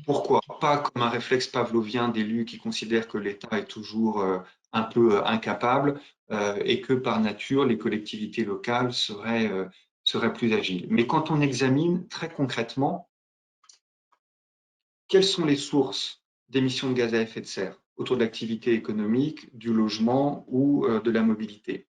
Pourquoi? Pas comme un réflexe pavlovien d'élu qui considère que l'État est toujours un peu incapable et que par nature, les collectivités locales seraient plus agiles. Mais quand on examine très concrètement quelles sont les sources d'émissions de gaz à effet de serre autour de l'activité économique, du logement ou de la mobilité,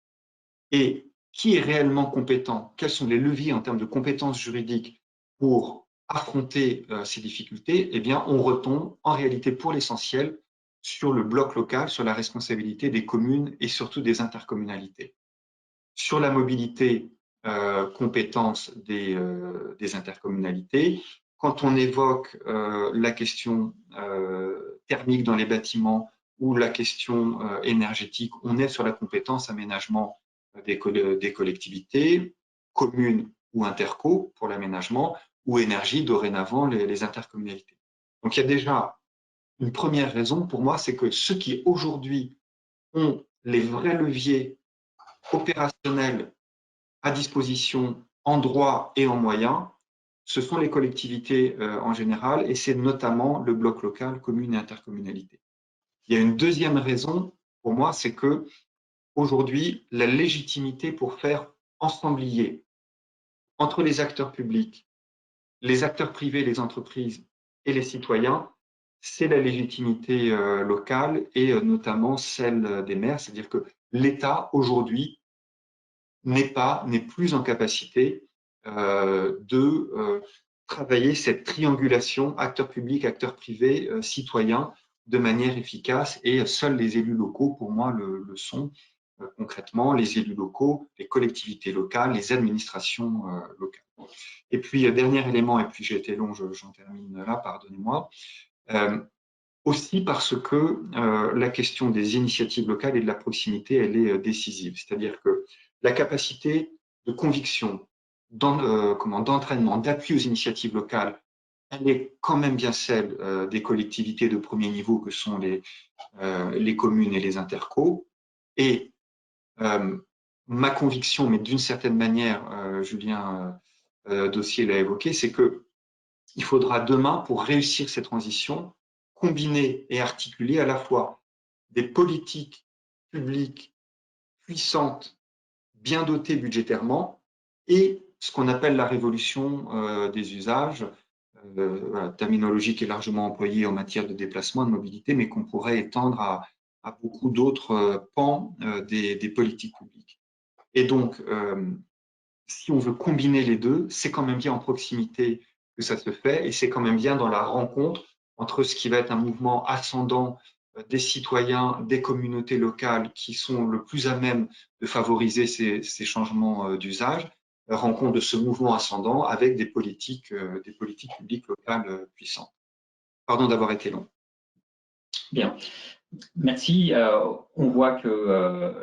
et qui est réellement compétent, quels sont les leviers en termes de compétences juridiques pour affronter ces difficultés, eh bien, on retombe en réalité pour l'essentiel sur le bloc local, sur la responsabilité des communes et surtout des intercommunalités. Sur la mobilité, compétence des intercommunalités. Quand on évoque la question thermique dans les bâtiments ou la question énergétique, on est sur la compétence aménagement des collectivités, communes ou interco pour l'aménagement, ou énergie, dorénavant les intercommunalités. Donc il y a déjà une première raison pour moi, c'est que ceux qui aujourd'hui ont les vrais leviers opérationnels à disposition en droit et en moyens, ce sont les collectivités en général, et c'est notamment le bloc local, commune et intercommunalité. Il y a une deuxième raison pour moi, c'est que aujourd'hui, la légitimité pour faire ensemblier entre les acteurs publics, les acteurs privés, les entreprises et les citoyens, c'est la légitimité locale et notamment celle des maires, c'est-à-dire que l'État aujourd'hui n'est plus en capacité de travailler cette triangulation acteurs publics, acteurs privés, citoyens de manière efficace, et seuls les élus locaux, pour moi, le sont concrètement, les élus locaux, les collectivités locales, les administrations locales. Et puis, dernier élément, et puis j'ai été long, j'en termine là, pardonnez-moi, aussi parce que la question des initiatives locales et de la proximité, elle est décisive. C'est-à-dire que la capacité de conviction, d'entraînement, d'appui aux initiatives locales, elle est quand même bien celle des collectivités de premier niveau que sont les communes et les intercos. Et ma conviction, mais d'une certaine manière, Julien Dossier l'a évoqué, c'est qu'il faudra demain, pour réussir cette transition, combiner et articuler à la fois des politiques publiques puissantes, bien dotées budgétairement, et ce qu'on appelle la révolution des usages, terminologie qui est largement employée en matière de déplacement, de mobilité, mais qu'on pourrait étendre à beaucoup d'autres pans des politiques publiques. Et donc, si on veut combiner les deux, c'est quand même bien en proximité que ça se fait, et c'est quand même bien dans la rencontre entre ce qui va être un mouvement ascendant des citoyens, des communautés locales qui sont le plus à même de favoriser ces changements d'usage, rencontre de ce mouvement ascendant avec des politiques publiques locales puissantes. Pardon d'avoir été long. Bien, merci. On voit que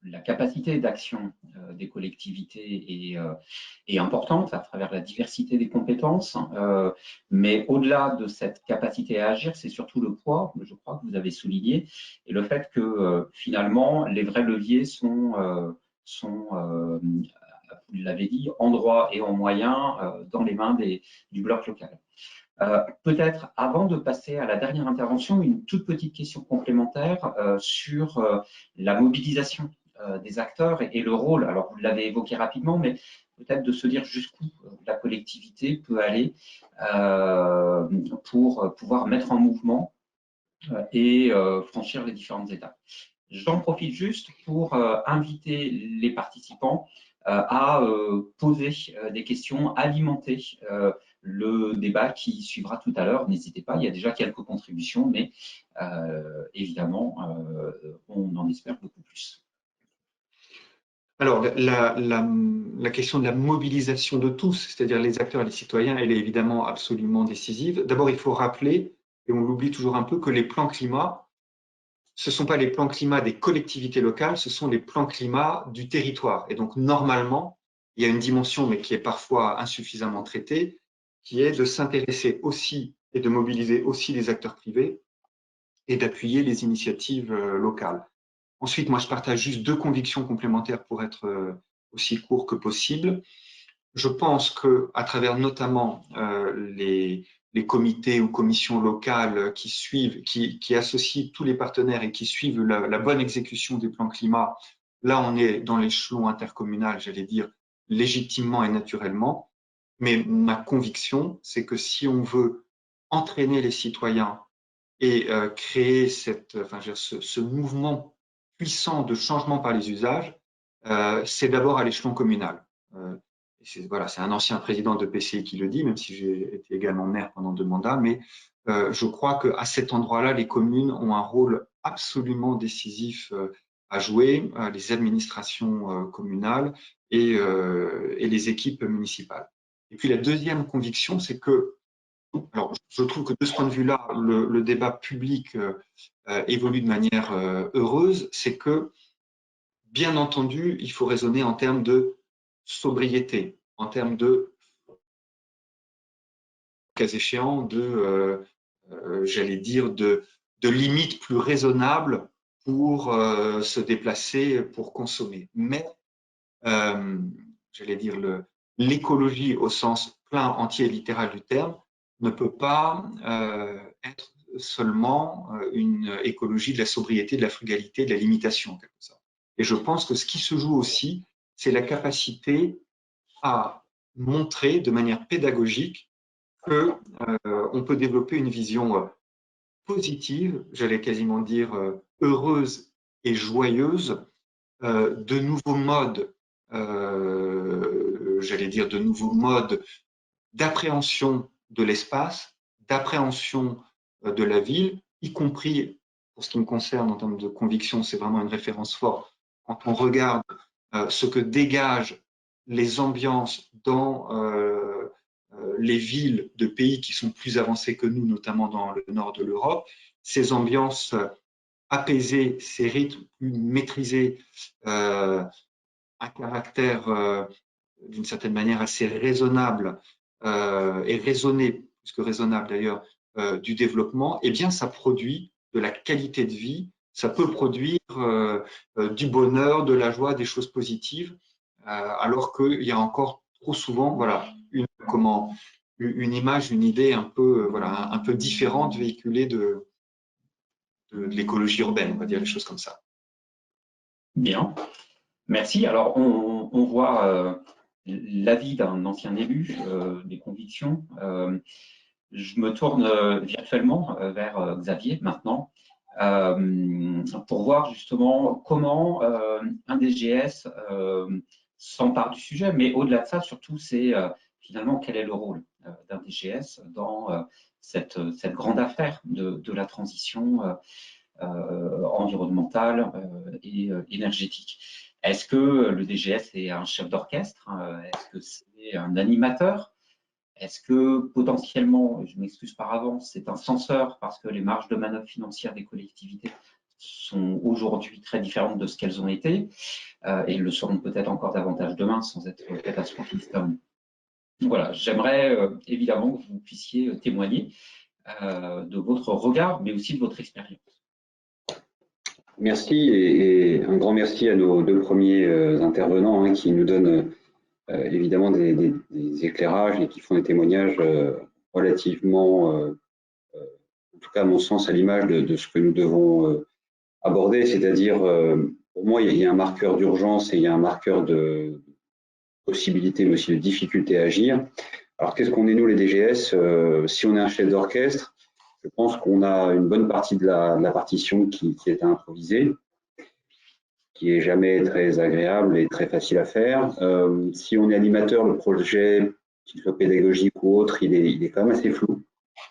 la capacité d'action des collectivités est importante à travers la diversité des compétences, mais au-delà de cette capacité à agir, c'est surtout le poids, je crois, que vous avez souligné, et le fait que finalement, les vrais leviers sont vous l'avez dit, en droit et en moyen dans les mains du bloc local. Peut-être avant de passer à la dernière intervention, une toute petite question complémentaire sur la mobilisation des acteurs et le rôle. Alors, vous l'avez évoqué rapidement, mais peut-être de se dire jusqu'où la collectivité peut aller pour pouvoir mettre en mouvement et franchir les différentes étapes. J'en profite juste pour inviter les participants à poser des questions, alimenter le débat qui suivra tout à l'heure. N'hésitez pas, il y a déjà quelques contributions, mais évidemment, on en espère beaucoup plus. Alors, la question de la mobilisation de tous, c'est-à-dire les acteurs et les citoyens, elle est évidemment absolument décisive. D'abord, il faut rappeler, et on l'oublie toujours un peu, que les plans climat, ce ne sont pas les plans climat des collectivités locales, ce sont les plans climat du territoire. Et donc, normalement, il y a une dimension, mais qui est parfois insuffisamment traitée, qui est de s'intéresser aussi et de mobiliser aussi les acteurs privés et d'appuyer les initiatives locales. Ensuite, moi, je partage juste deux convictions complémentaires pour être aussi court que possible. Je pense qu'à travers notamment les comités ou commissions locales qui suivent, qui associent tous les partenaires et qui suivent la bonne exécution des plans climat, là, on est dans l'échelon intercommunal, j'allais dire, légitimement et naturellement. Mais ma conviction, c'est que si on veut entraîner les citoyens et créer ce mouvement puissant de changement par les usages, c'est d'abord à l'échelon communal. Voilà, c'est un ancien président de PCI qui le dit, même si j'ai été également maire pendant 2 mandats, mais je crois qu'à cet endroit-là, les communes ont un rôle absolument décisif à jouer, les administrations communales et les équipes municipales. Et puis la deuxième conviction, c'est que, alors je trouve que de ce point de vue-là, le débat public évolue de manière heureuse, c'est que, bien entendu, il faut raisonner en termes de sobriété, en termes de, cas échéant, j'allais dire, de limites plus raisonnables pour se déplacer, pour consommer. Mais, j'allais dire, l'écologie au sens plein, entier et littéral du terme ne peut pas être seulement une écologie de la sobriété, de la frugalité, de la limitation, en quelque sorte. Et je pense que ce qui se joue aussi, c'est la capacité à montrer de manière pédagogique qu'on peut développer une vision positive, j'allais quasiment dire heureuse et joyeuse, de nouveaux modes, j'allais dire de nouveaux modes d'appréhension de l'espace, d'appréhension de la ville, y compris, pour ce qui me concerne en termes de conviction, c'est vraiment une référence forte, quand on regarde ce que dégagent les ambiances dans les villes de pays qui sont plus avancés que nous, notamment dans le nord de l'Europe, ces ambiances apaisées, ces rythmes plus maîtrisés, un caractère d'une certaine manière assez raisonnable et raisonné, plus que raisonnable d'ailleurs, du développement, eh bien ça produit de la qualité de vie, ça peut produire du bonheur, de la joie, des choses positives, alors qu'il y a encore trop souvent voilà, une image, une idée un peu, voilà, un peu différente véhiculée de l'écologie urbaine, on va dire les choses comme ça. Bien, merci. Alors, on voit l'avis d'un ancien élu, des convictions. Je me tourne virtuellement vers Xavier maintenant pour voir justement comment un DGS s'empare du sujet, mais au-delà de ça, surtout, c'est finalement quel est le rôle d'un DGS dans cette grande affaire de la transition environnementale et énergétique. Est-ce que le DGS est un chef d'orchestre? Est-ce que c'est un animateur? Est-ce que potentiellement, je m'excuse par avance, c'est un censeur parce que les marges de manœuvre financières des collectivités sont aujourd'hui très différentes de ce qu'elles ont été et le seront peut-être encore davantage demain sans être catastrophiste. Voilà, j'aimerais évidemment que vous puissiez témoigner de votre regard, mais aussi de votre expérience. Merci et un grand merci à nos deux premiers intervenants qui nous donnent évidemment des éclairages et qui font des témoignages relativement, en tout cas à mon sens, à l'image de ce que nous devons aborder, c'est-à-dire pour moi il y a un marqueur d'urgence et il y a un marqueur de possibilité mais aussi de difficulté à agir. Alors qu'est-ce qu'on est nous les DGS? Si on est un chef d'orchestre, je pense qu'on a une bonne partie de la partition qui est à improviser, qui est jamais très agréable et très facile à faire. Si on est animateur, le projet, qu'il soit pédagogique ou autre, il est quand même assez flou.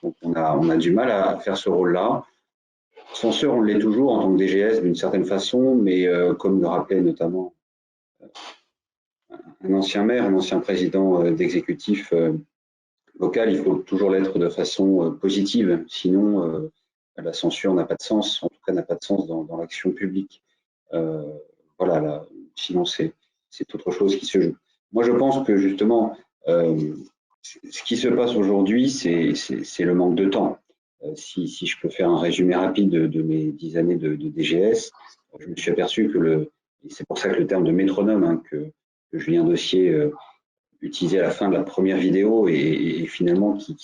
Donc on a du mal à faire ce rôle-là. Censeur, on l'est toujours en tant que DGS d'une certaine façon, mais comme le rappelait notamment un ancien maire, un ancien président d'exécutif local, il faut toujours l'être de façon positive, sinon la censure n'a pas de sens, en tout cas n'a pas de sens dans l'action publique. Voilà, là, sinon c'est autre chose qui se joue. Moi je pense que justement, ce qui se passe aujourd'hui, c'est le manque de temps. Si je peux faire un résumé rapide de mes 10 années de DGS, je me suis aperçu que c'est pour ça que le terme de métronome que Julien Dossier utilisé à la fin de la première vidéo et finalement qui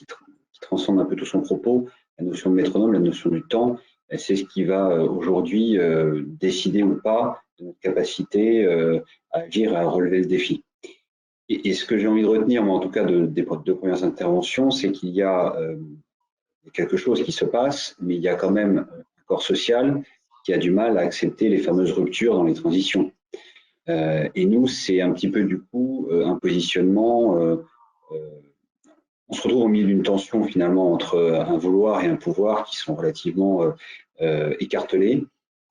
transcende un peu tout son propos, la notion de métronome, la notion du temps, c'est ce qui va aujourd'hui décider ou pas de notre capacité à agir, à relever le défi. Et ce que j'ai envie de retenir, moi en tout cas des deux premières interventions, c'est qu'il y a quelque chose qui se passe, mais il y a quand même un corps social qui a du mal à accepter les fameuses ruptures dans les transitions. Et nous, c'est un petit peu du coup un positionnement. On se retrouve au milieu d'une tension finalement entre un vouloir et un pouvoir qui sont relativement écartelés.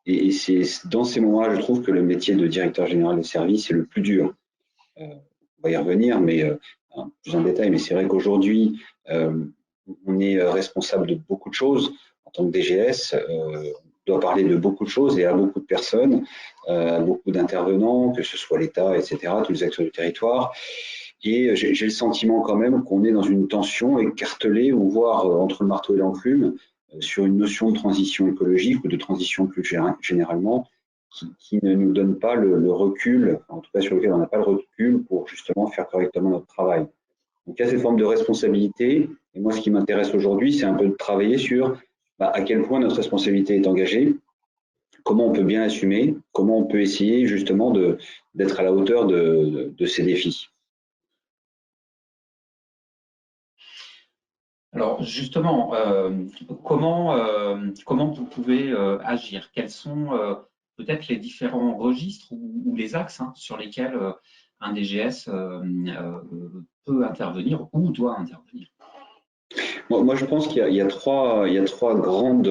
Et c'est dans ces moments-là, je trouve que le métier de directeur général de service est le plus dur. On va y revenir, mais plus en détail. Mais c'est vrai qu'aujourd'hui, on est responsable de beaucoup de choses en tant que DGS. On doit parler de beaucoup de choses et à beaucoup de personnes, à beaucoup d'intervenants, que ce soit l'État, etc., tous les acteurs du territoire. Et j'ai le sentiment quand même qu'on est dans une tension écartelée, ou voire entre le marteau et l'enclume, sur une notion de transition écologique ou de transition plus généralement, qui ne nous donne pas le recul, en tout cas sur lequel on n'a pas le recul pour justement faire correctement notre travail. Donc il y a cette forme de responsabilité. Et moi, ce qui m'intéresse aujourd'hui, c'est un peu de travailler sur à quel point notre responsabilité est engagée, comment on peut bien assumer, comment on peut essayer justement d'être à la hauteur de ces défis. Alors justement, comment vous pouvez agir? Quels sont peut-être les différents registres ou les axes sur lesquels un DGS peut intervenir ou doit intervenir? Moi, je pense qu'il y a trois grandes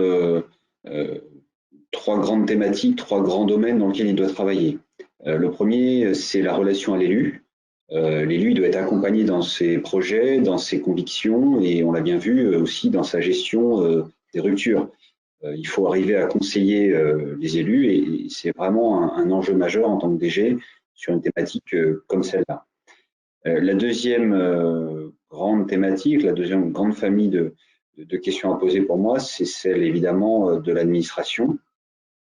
thématiques, trois grands domaines dans lesquels il doit travailler. Le premier, c'est la relation à l'élu. L'élu doit être accompagné dans ses projets, dans ses convictions, et on l'a bien vu aussi dans sa gestion des ruptures. Il faut arriver à conseiller les élus, et c'est vraiment un enjeu majeur en tant que DG sur une thématique comme celle-là. La deuxième grande thématique, la deuxième grande famille de questions à poser pour moi, c'est celle évidemment de l'administration,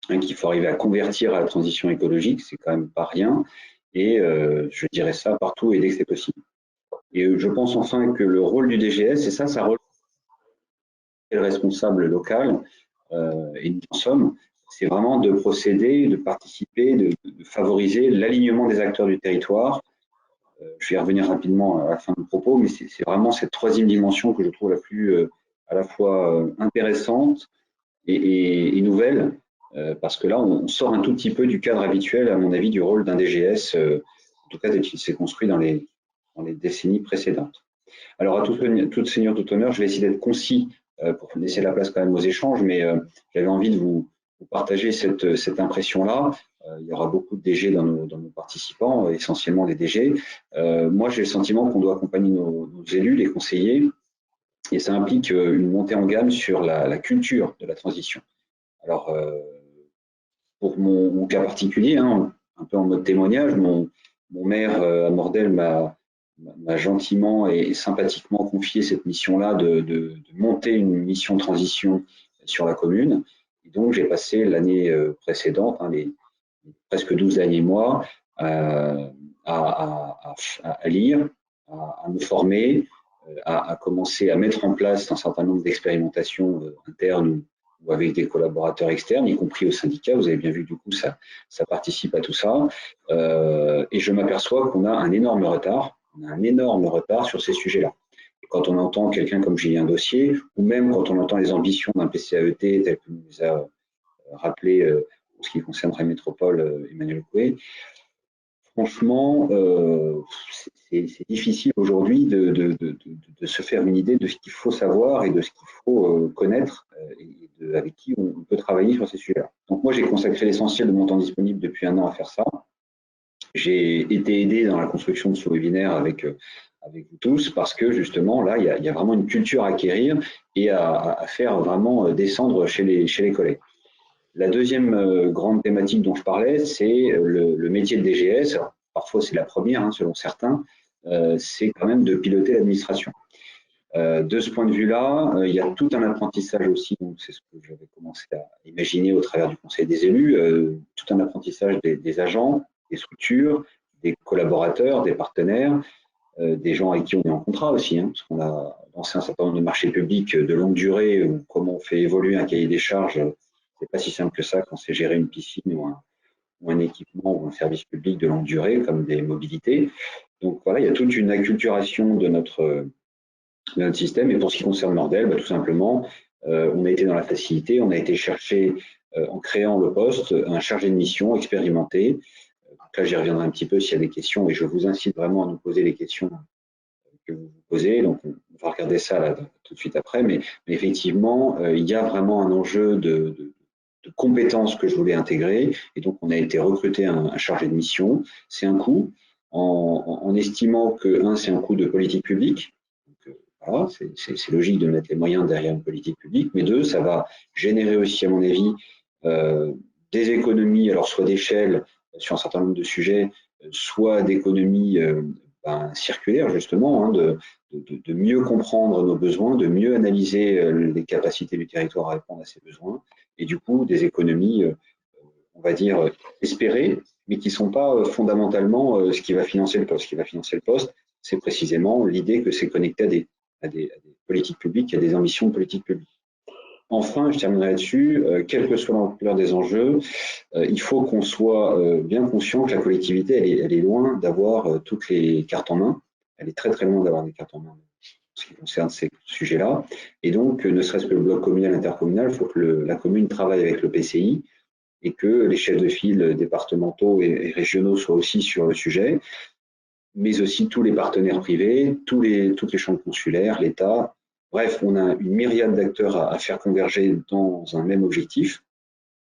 qu'il faut arriver à convertir à la transition écologique, c'est quand même pas rien, et je dirais ça partout et dès que c'est possible. Et je pense enfin que le rôle du DGS, et ça relève le responsable local, et nous en sommes, c'est vraiment de procéder, de participer, de favoriser l'alignement des acteurs du territoire. Je vais y revenir rapidement à la fin de mon propos, mais c'est vraiment cette troisième dimension que je trouve la plus à la fois intéressante et nouvelle, parce que là, on sort un tout petit peu du cadre habituel, à mon avis, du rôle d'un DGS, en tout cas tel qu'il s'est construit dans les décennies précédentes. Alors, à toute seigneur, tout honneur, je vais essayer d'être concis pour laisser la place quand même aux échanges, mais j'avais envie de vous partager cette impression-là. Il y aura beaucoup de DG dans nos participants, essentiellement des DG. Moi, j'ai le sentiment qu'on doit accompagner nos élus, les conseillers, et ça implique une montée en gamme sur la culture de la transition. Alors, pour mon cas particulier, hein, un peu en mode témoignage, mon maire à Mordel m'a gentiment et sympathiquement confié cette mission-là de monter une mission de transition sur la commune. Et donc, j'ai passé l'année précédente, hein, les presque 12 derniers mois, à lire, à me former, à commencer à mettre en place un certain nombre d'expérimentations internes ou avec des collaborateurs externes, y compris au syndicat. Vous avez bien vu, du coup, ça participe à tout ça. Et je m'aperçois qu'on a un énorme retard. On a un énorme retard sur ces sujets-là. Quand on entend quelqu'un comme Julien Dossier, ou même quand on entend les ambitions d'un PCAET tel que nous les a rappelé en ce qui concernerait Métropole Emmanuel Coué, franchement, c'est difficile aujourd'hui de se faire une idée de ce qu'il faut savoir et de ce qu'il faut connaître et avec qui on peut travailler sur ces sujets-là. Donc moi, j'ai consacré l'essentiel de mon temps disponible depuis 1 an à faire ça. J'ai été aidé dans la construction de ce webinaire avec vous tous parce que justement, là, il y a vraiment une culture à acquérir et à faire vraiment descendre chez les collègues. La deuxième grande thématique dont je parlais, c'est le métier de DGS. Alors, parfois, c'est la première, hein, selon certains, c'est quand même de piloter l'administration. De ce point de vue-là, il y a tout un apprentissage aussi, donc c'est ce que j'avais commencé à imaginer au travers du Conseil des élus, tout un apprentissage des agents, des structures, des collaborateurs, des partenaires, des gens avec qui on est en contrat aussi, hein, parce qu'on a lancé un certain nombre de marchés publics de longue durée, où comment on fait évoluer un cahier des charges. C'est pas si simple que ça quand c'est gérer une piscine ou un équipement ou un service public de longue durée comme des mobilités. Donc voilà, il y a toute une acculturation de notre système. Et pour ce qui concerne Mordel, tout simplement, on a été dans la facilité, on a été chercher, en créant le poste, un chargé de mission expérimenté. Donc là, j'y reviendrai un petit peu s'il y a des questions et je vous incite vraiment à nous poser les questions que vous vous posez. Donc, on va regarder ça là, tout de suite après. Mais effectivement, il y a vraiment un enjeu de compétences que je voulais intégrer. Et donc, on a été recruté un chargé de mission. C'est un coût, en estimant que, c'est un coût de politique publique. Donc, voilà, c'est logique de mettre les moyens derrière une politique publique. Mais 2, ça va générer aussi, à mon avis, des économies, alors soit d'échelle sur un certain nombre de sujets, soit d'économies circulaires, justement, hein, de mieux comprendre nos besoins, de mieux analyser les capacités du territoire à répondre à ces besoins, et du coup des économies, on va dire, espérées, mais qui ne sont pas fondamentalement ce qui va financer le poste. Ce qui va financer le poste, c'est précisément l'idée que c'est connecté à des politiques publiques, à des ambitions de politique publique. Enfin, je terminerai là-dessus, quelle que soit l'ampleur des enjeux, il faut qu'on soit bien conscient que la collectivité, elle est loin d'avoir toutes les cartes en main. Elle est très très loin d'avoir des cartes en main en ce qui concerne ces sujets-là. Et donc, ne serait-ce que le bloc communal, intercommunal, il faut que la commune travaille avec le PCI et que les chefs de file départementaux et régionaux soient aussi sur le sujet, mais aussi tous les partenaires privés, toutes les chambres consulaires, l'État. Bref, on a une myriade d'acteurs à faire converger dans un même objectif.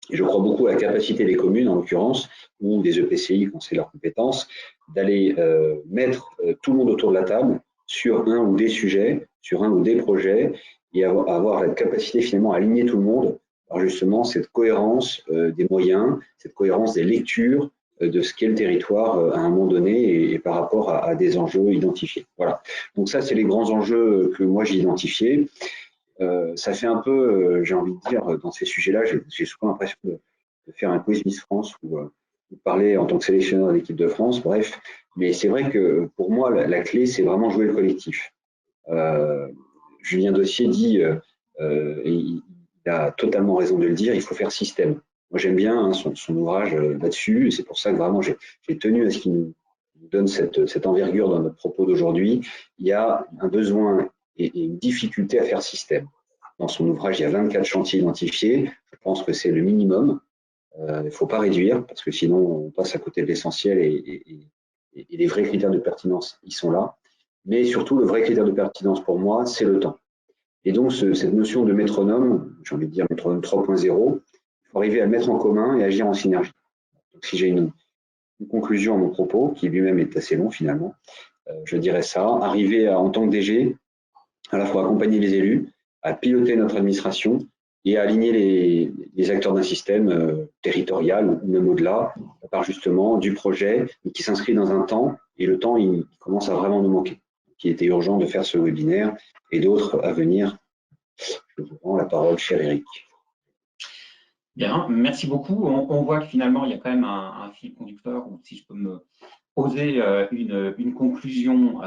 Et je crois beaucoup à la capacité des communes, en l'occurrence, ou des EPCI, quand c'est leur compétence, d'aller mettre tout le monde autour de la table sur un ou des sujets, sur un ou des projets, et avoir la capacité finalement à aligner tout le monde par justement cette cohérence des moyens, cette cohérence des lectures de ce qu'est le territoire à un moment donné et par rapport à des enjeux identifiés. Voilà. Donc ça, c'est les grands enjeux que moi j'ai identifiés. Ça fait un peu, j'ai envie de dire, dans ces sujets-là, j'ai souvent l'impression de faire un quiz Miss France ou de parler en tant que sélectionneur de l'équipe de France, bref. Mais c'est vrai que pour moi, la clé, c'est vraiment jouer le collectif. Julien Dossier dit, et il a totalement raison de le dire, il faut faire système. Moi, j'aime bien son ouvrage là-dessus, et c'est pour ça que vraiment j'ai tenu à ce qu'il nous donne cette envergure dans notre propos d'aujourd'hui. Il y a un besoin et une difficulté à faire système. Dans son ouvrage, il y a 24 chantiers identifiés. Je pense que c'est le minimum. Il ne faut pas réduire, parce que sinon, on passe à côté de l'essentiel et les vrais critères de pertinence, ils sont là. Mais surtout, le vrai critère de pertinence pour moi, c'est le temps. Et donc, cette notion de métronome, j'ai envie de dire métronome 3.0, il faut arriver à le mettre en commun et agir en synergie. Si j'ai une conclusion à mon propos, qui lui-même est assez long finalement, je dirais ça, arriver en tant que DG, à la fois accompagner les élus, à piloter notre administration et à aligner les acteurs d'un système territorial ou même au-delà, par justement du projet qui s'inscrit dans un temps, et le temps il commence à vraiment nous manquer. Il était urgent de faire ce webinaire et d'autres à venir. Je vous rends la parole, cher Eric. Bien, merci beaucoup. On voit que finalement, il y a quand même un fil conducteur, ou si je peux me poser une conclusion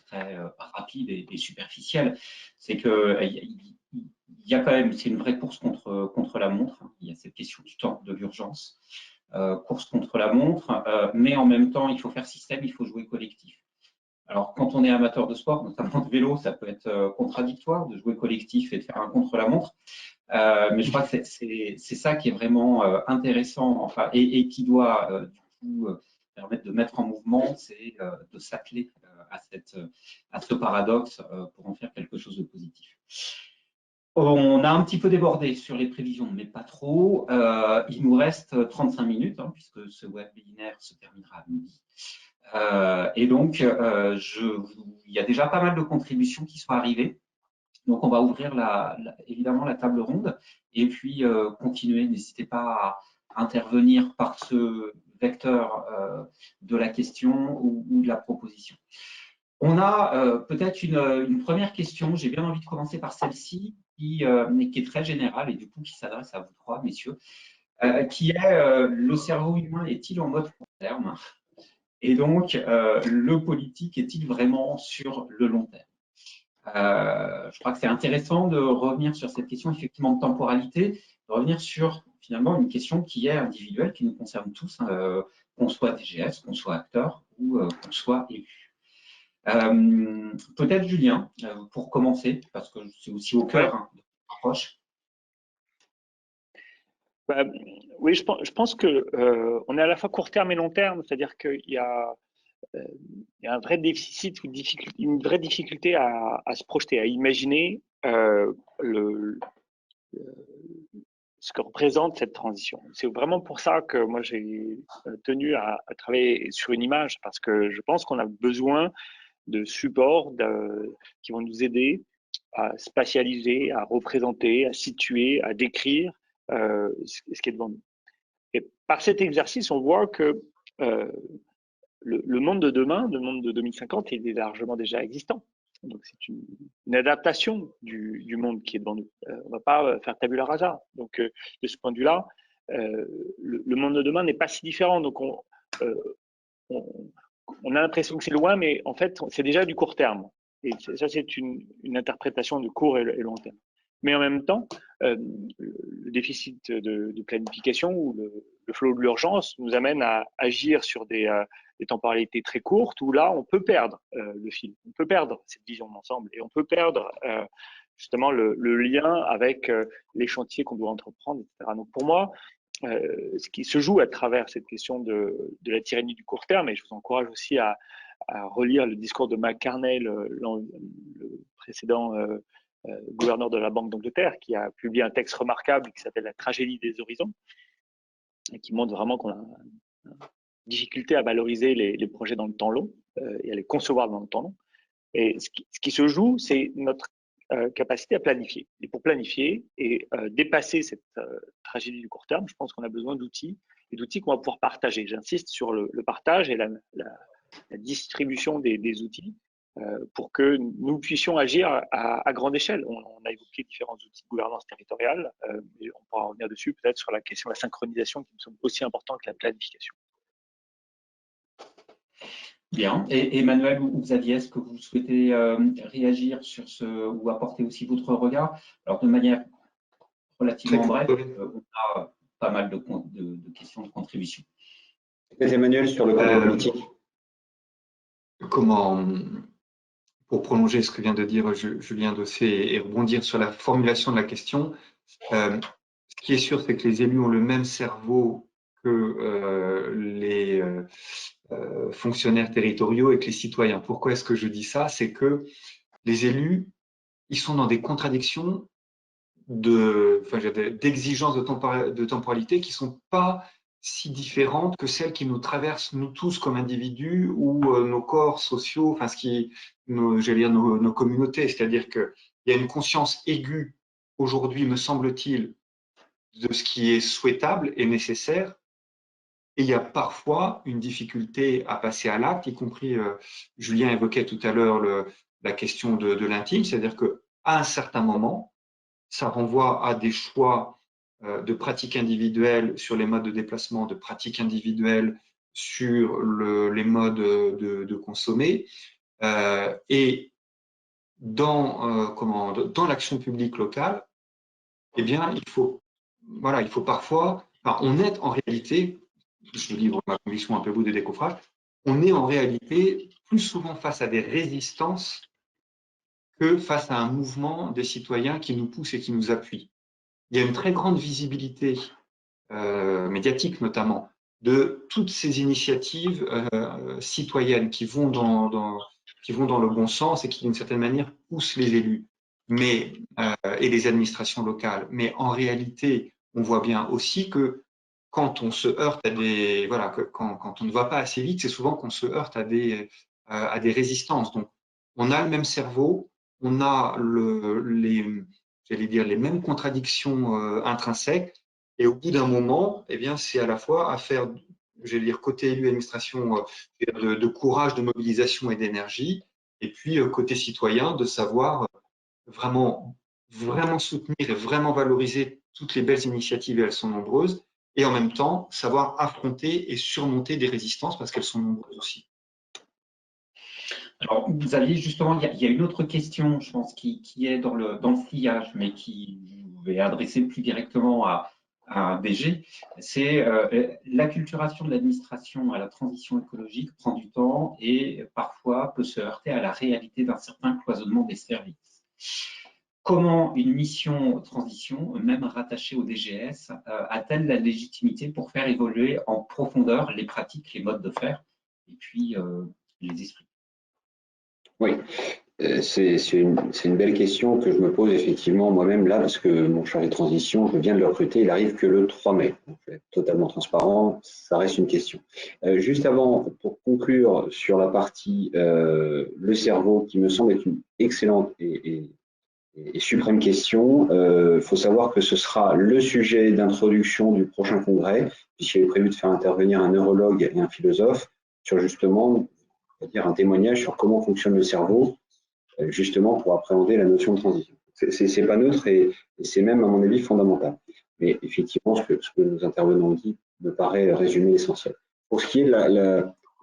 très rapide et superficielle, c'est que il y a quand même, c'est une vraie course contre la montre. Il y a cette question du temps, de l'urgence, course contre la montre, mais en même temps, il faut faire système, il faut jouer collectif. Alors, quand on est amateur de sport, notamment de vélo, ça peut être contradictoire de jouer collectif et de faire un contre-la-montre. Mais je crois que c'est ça qui est vraiment intéressant, enfin, et qui doit du coup permettre de mettre en mouvement, c'est de s'atteler à ce paradoxe pour en faire quelque chose de positif. On a un petit peu débordé sur les prévisions, mais pas trop. Il nous reste 35 minutes, puisque ce webinaire se terminera à midi. Et donc, il y a déjà pas mal de contributions qui sont arrivées. Donc, on va ouvrir évidemment la table ronde et puis continuer. N'hésitez pas à intervenir par ce vecteur de la question ou de la proposition. On a peut-être une première question. J'ai bien envie de commencer par celle-ci qui est très générale et du coup qui s'adresse à vous trois, messieurs, qui est le cerveau humain est-il en mode court terme? Et donc, le politique est-il vraiment sur le long terme? Je crois que c'est intéressant de revenir sur cette question effectivement de temporalité, de revenir sur finalement une question qui est individuelle, qui nous concerne tous, qu'on soit DGS, qu'on soit acteur ou qu'on soit élu. Peut-être Julien, pour commencer, parce que c'est aussi au cœur de l'approche. Oui, je pense que on est à la fois court terme et long terme, c'est-à-dire qu'il y a un vrai déficit ou une vraie difficulté à se projeter, à imaginer ce que représente cette transition. C'est vraiment pour ça que moi j'ai tenu à travailler sur une image, parce que je pense qu'on a besoin de supports qui vont nous aider à spatialiser, à représenter, à situer, à décrire ce qui est devant nous. Et par cet exercice, on voit que le monde de demain, le monde de 2050, il est largement déjà existant. Donc, c'est une adaptation du monde qui est devant nous. On ne va pas faire tabula rasa. Donc, de ce point de vue-là, le monde de demain n'est pas si différent. Donc, on a l'impression que c'est loin, mais en fait, c'est déjà du court terme. Et ça, c'est une interprétation de court et long terme. Mais en même temps, le déficit de planification ou le flot de l'urgence nous amène à agir sur des temporalités très courtes où là, on peut perdre le fil, on peut perdre cette vision d'ensemble et on peut perdre justement le lien avec les chantiers qu'on doit entreprendre, etc. Donc pour moi, ce qui se joue à travers cette question de la tyrannie du court terme, et je vous encourage aussi à relire le discours de McCarney, le précédent gouverneur de la Banque d'Angleterre, qui a publié un texte remarquable qui s'appelle « La tragédie des horizons » et qui montre vraiment qu'on a une difficulté à valoriser les projets dans le temps long et à les concevoir dans le temps long. Et ce qui se joue, c'est notre capacité à planifier. Et pour planifier et dépasser cette tragédie du court terme, je pense qu'on a besoin d'outils, et d'outils qu'on va pouvoir partager. J'insiste sur le partage et la distribution des outils pour que nous puissions agir à grande échelle. On a évoqué différents outils de gouvernance territoriale, et on pourra revenir dessus peut-être sur la question de la synchronisation qui me semble aussi importante que la planification. Bien. Et Emmanuel ou Xavier, est-ce que vous souhaitez réagir sur ce ou apporter aussi votre regard? Alors, de manière relativement brève, on a pas mal de questions de contribution. Emmanuel, sur le côté politique. Pour prolonger ce que vient de dire Julien Dossé et rebondir sur la formulation de la question, ce qui est sûr, c'est que les élus ont le même cerveau que les fonctionnaires territoriaux et que les citoyens. Pourquoi est-ce que je dis ça? C'est que les élus, ils sont dans des contradictions d'exigences de temporalité qui ne sont pas si différente que celle qui nous traverse nous tous comme individus ou nos corps sociaux, enfin j'allais dire nos communautés. C'est-à-dire qu'il y a une conscience aiguë aujourd'hui, me semble-t-il, de ce qui est souhaitable et nécessaire. Et il y a parfois une difficulté à passer à l'acte, y compris, Julien évoquait tout à l'heure la question de l'intime, c'est-à-dire qu'à un certain moment, ça renvoie à des choix de pratiques individuelles sur les modes de déplacement, de pratiques individuelles sur les modes de consommer. Et dans l'action publique locale, eh bien, il faut parfois, enfin, on est en réalité, je livre ma conviction un peu au bout de décoffrage, on est en réalité plus souvent face à des résistances que face à un mouvement des citoyens qui nous pousse et qui nous appuie. Il y a une très grande visibilité médiatique notamment de toutes ces initiatives citoyennes qui vont dans le bon sens et qui d'une certaine manière poussent les élus et les administrations locales. Mais en réalité, on voit bien aussi que quand on se heurte quand on ne va pas assez vite, c'est souvent qu'on se heurte à des résistances. Donc, on a le même cerveau, on a les mêmes contradictions intrinsèques, et au bout d'un moment, eh bien, c'est à la fois affaire, côté élu administration, de courage, de mobilisation et d'énergie, et puis côté citoyen, de savoir vraiment soutenir et vraiment valoriser toutes les belles initiatives, et elles sont nombreuses, et en même temps, savoir affronter et surmonter des résistances parce qu'elles sont nombreuses aussi. Alors, vous aviez justement, il y a une autre question, je pense, qui est dans le sillage, mais qui vous vais adresser plus directement à BG, c'est l'acculturation de l'administration à la transition écologique prend du temps et parfois peut se heurter à la réalité d'un certain cloisonnement des services. Comment une mission transition, même rattachée au DGS, a-t-elle la légitimité pour faire évoluer en profondeur les pratiques, les modes de faire et puis les esprits? Oui, c'est une belle question que je me pose effectivement moi-même là, parce que mon chargé de transition, je viens de le recruter, il arrive que le 3 mai. Donc, je vais être totalement transparent, ça reste une question. Juste avant, pour conclure sur la partie le cerveau, qui me semble être une excellente et suprême question, il faut savoir que ce sera le sujet d'introduction du prochain congrès, puisqu'il est prévu de faire intervenir un neurologue et un philosophe sur justement, on va dire, un témoignage sur comment fonctionne le cerveau, justement pour appréhender la notion de transition. C'est pas neutre et c'est même, à mon avis, fondamental. Mais effectivement, ce que nos intervenants ont dit me paraît résumer l'essentiel. Pour ce qui est de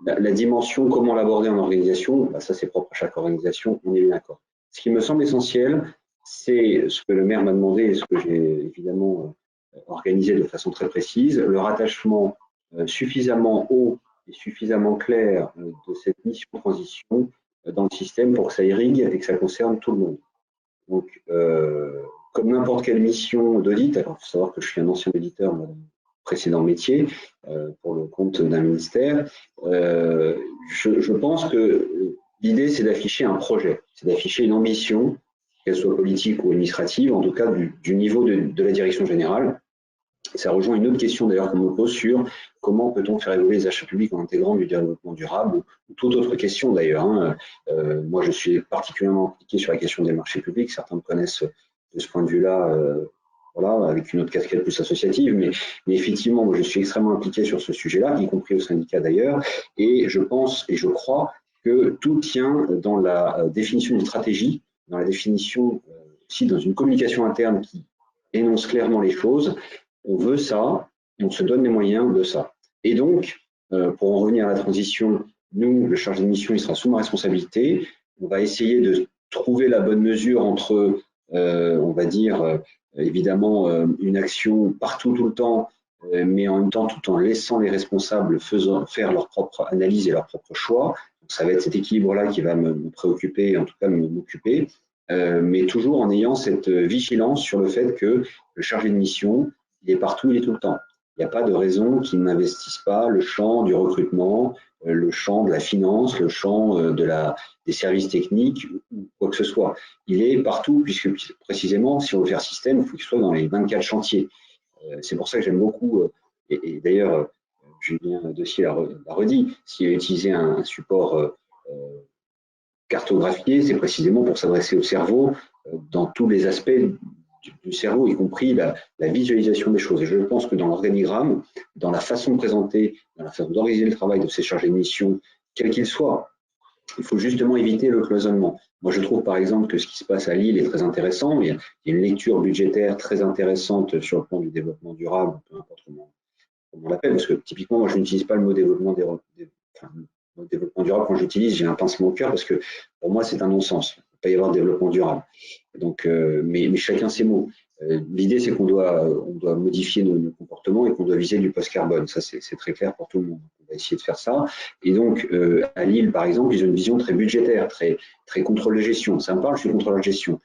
la dimension, comment l'aborder en organisation, bah ça c'est propre à chaque organisation, on est bien d'accord. Ce qui me semble essentiel, c'est ce que le maire m'a demandé et ce que j'ai évidemment organisé de façon très précise, le rattachement suffisamment haut et suffisamment clair de cette mission de transition dans le système pour que ça irrigue et que ça concerne tout le monde. Donc, comme n'importe quelle mission d'audit, alors il faut savoir que je suis un ancien auditeur dans mon précédent métier pour le compte d'un ministère, je pense que l'idée c'est d'afficher un projet, c'est d'afficher une ambition, qu'elle soit politique ou administrative, en tout cas du niveau de la direction générale. Ça rejoint une autre question d'ailleurs qu'on me pose sur comment peut-on faire évoluer les achats publics en intégrant du développement durable ou toute autre question d'ailleurs. Hein. Moi, je suis particulièrement impliqué sur la question des marchés publics. Certains me connaissent de ce point de vue-là, voilà, avec une autre casquette plus associative. Mais effectivement, moi, je suis extrêmement impliqué sur ce sujet-là, y compris au syndicat d'ailleurs. Et je pense et je crois que tout tient dans la définition d'une stratégie, dans la définition aussi dans une communication interne qui énonce clairement les choses. On veut ça, et on se donne les moyens de ça. Et donc, pour en revenir à la transition, nous, le chargé de mission, il sera sous ma responsabilité. On va essayer de trouver la bonne mesure entre, on va dire, évidemment, une action partout, tout le temps, mais en même temps, tout en laissant les responsables faire leur propre analyse et leur propre choix. Donc, ça va être cet équilibre-là qui va me préoccuper, en tout cas m'occuper, mais toujours en ayant cette vigilance sur le fait que le chargé de mission, il est partout, il est tout le temps. Il n'y a pas de raison qu'il n'investisse pas le champ du recrutement, le champ de la finance, le champ des services techniques ou quoi que ce soit. Il est partout puisque précisément, si on veut faire système, il faut qu'il soit dans les 24 chantiers. C'est pour ça que j'aime beaucoup Et d'ailleurs, Julien Dossier l'a redit, s'il a utilisé un support cartographié, c'est précisément pour s'adresser au cerveau dans tous les aspects du cerveau, y compris la visualisation des choses. Et je pense que dans l'organigramme, dans la façon de présenter, dans la façon d'organiser le travail de ces chargés de mission, quel qu'il soit, il faut justement éviter le cloisonnement. Moi, je trouve par exemple que ce qui se passe à Lille est très intéressant. Il y a une lecture budgétaire très intéressante sur le plan du développement durable, peu importe comment on l'appelle, parce que typiquement, moi, je n'utilise pas le mot développement durable. Quand j'utilise, j'ai un pincement au cœur parce que pour moi, c'est un non-sens. Il ne peut pas y avoir de développement durable. Donc, mais chacun ses mots. L'idée, c'est qu'on doit modifier nos comportements et qu'on doit viser du post-carbone. Ça, c'est très clair pour tout le monde. On va essayer de faire ça. Et donc, à Lille, par exemple, ils ont une vision très budgétaire, très contrôle de gestion. Ça me parle, je suis contrôleur de gestion.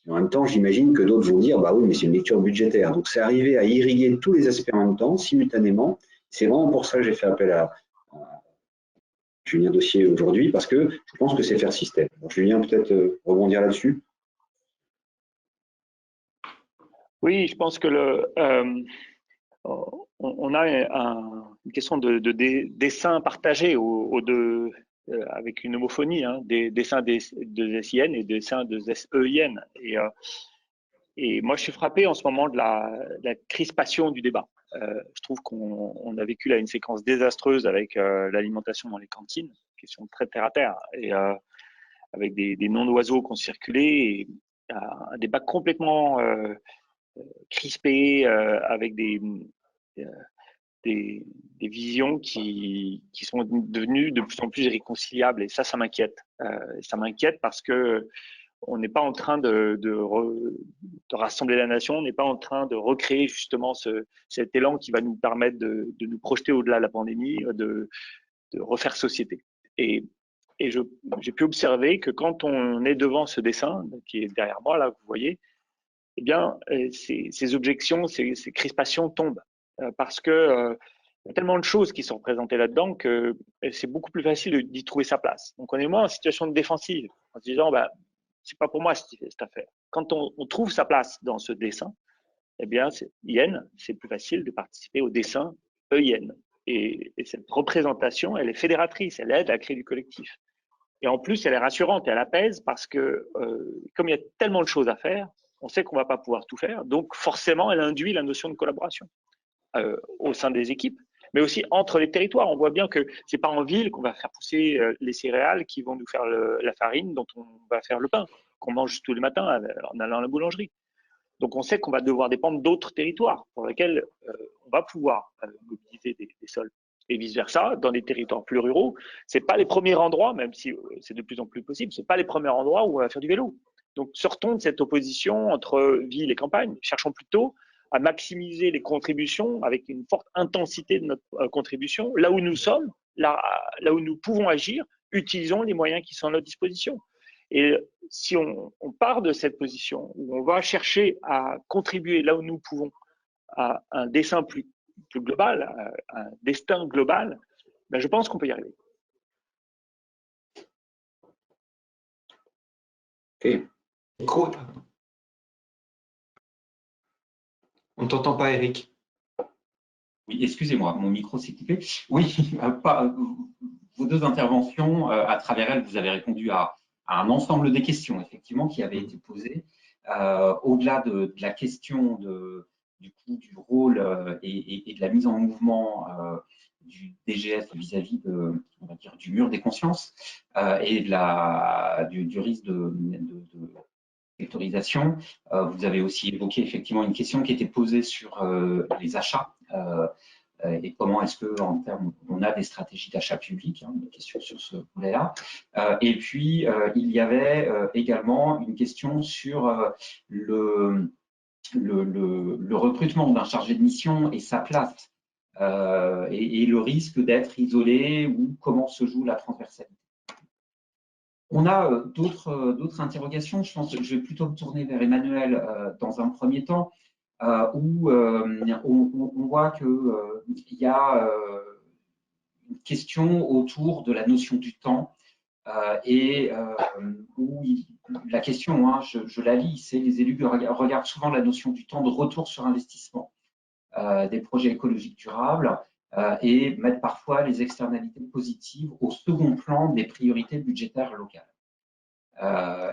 En même temps, j'imagine que d'autres vont dire, bah oui, mais c'est une lecture budgétaire. Donc, c'est arriver à irriguer tous les aspects en même temps, simultanément. C'est vraiment pour ça que j'ai fait appel à Julien Dossier aujourd'hui, parce que je pense que c'est faire système. Alors, Julien, peut-être rebondir là-dessus. Oui, je pense que on a une question de dessin partagé avec une homophonie, hein, des dessins de SIN et des dessins de SEIN. Et moi, je suis frappé en ce moment de la crispation du débat. Je trouve qu'on a vécu là une séquence désastreuse avec l'alimentation dans les cantines, question très terre à terre, et avec des noms d'oiseaux qui ont circulé, et un débat complètement crispé, avec des visions qui sont devenues de plus en plus irréconciliables. Et ça m'inquiète. Ça m'inquiète parce que on n'est pas en train de rassembler la nation, on n'est pas en train de recréer justement cet élan qui va nous permettre de nous projeter au-delà de la pandémie, de refaire société. Et j'ai pu observer que quand on est devant ce dessin, qui est derrière moi, là, vous voyez, eh bien, ces objections, ces crispations tombent. Parce que il y a tellement de choses qui sont représentées là-dedans que c'est beaucoup plus facile d'y trouver sa place. Donc, on est moins en situation de défensive, en se disant, bah, c'est pas pour moi cette affaire. Quand on trouve sa place dans ce dessin, eh bien, c'est plus facile de participer au dessin EIN. Et cette représentation, elle est fédératrice, elle aide à créer du collectif. Et en plus, elle est rassurante et elle apaise parce que, comme il y a tellement de choses à faire, on sait qu'on ne va pas pouvoir tout faire. Donc, forcément, elle induit la notion de collaboration au sein des équipes, mais aussi entre les territoires. On voit bien que ce n'est pas en ville qu'on va faire pousser les céréales qui vont nous faire la farine dont on va faire le pain, qu'on mange tous les matins en allant à la boulangerie. Donc, on sait qu'on va devoir dépendre d'autres territoires pour lesquels on va pouvoir mobiliser des sols. Et vice-versa, dans des territoires plus ruraux, ce n'est pas les premiers endroits, même si c'est de plus en plus possible, ce n'est pas les premiers endroits où on va faire du vélo. Donc, sortons de cette opposition entre ville et campagne. Cherchons plutôt à maximiser les contributions avec une forte intensité de notre contribution. Là où nous sommes, là où nous pouvons agir, utilisons les moyens qui sont à notre disposition. Et si on part de cette position où on va chercher à contribuer là où nous pouvons à un dessin plus global, à un destin global, ben je pense qu'on peut y arriver. Ok. On ne t'entend pas, Eric. Oui, excusez-moi, mon micro s'est coupé. Oui, vos deux interventions, à travers elles, vous avez répondu à un ensemble des questions, effectivement, qui avaient été posées. Au-delà de la question du rôle et de la mise en mouvement du DGS vis-à-vis on va dire, du mur des consciences et du risque de sectorisation. Vous avez aussi évoqué effectivement une question qui était posée sur les achats et comment est-ce qu'en termes, on a des stratégies d'achat public, hein, une question sur ce volet-là. Et puis, il y avait également une question sur le recrutement d'un chargé de mission et sa place et le risque d'être isolé ou comment se joue la transversalité. On a d'autres interrogations. Je pense que je vais plutôt me tourner vers Emmanuel dans un premier temps, où on voit qu'il y a une question autour de la notion du temps et où la question, hein, je la lis, c'est les élus regardent souvent la notion du temps de retour sur investissement. des projets écologiques durables et mettre parfois les externalités positives au second plan des priorités budgétaires locales.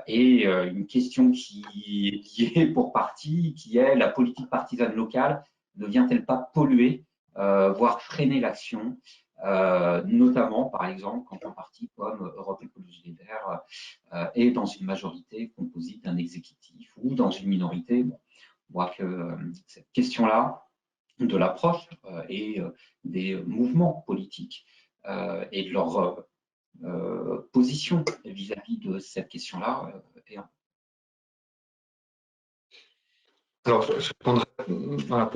Une question qui est liée pour partie, qui est la politique partisane locale ne vient-elle pas polluer, voire freiner l'action, notamment, par exemple, quand un parti comme Europe Écologie Les Verts est dans une majorité composite d'un exécutif ou dans une minorité. Bon, on voit que cette question-là, de l'approche et des mouvements politiques et de leur position vis-à-vis de cette question-là. Alors, je répondrai voilà,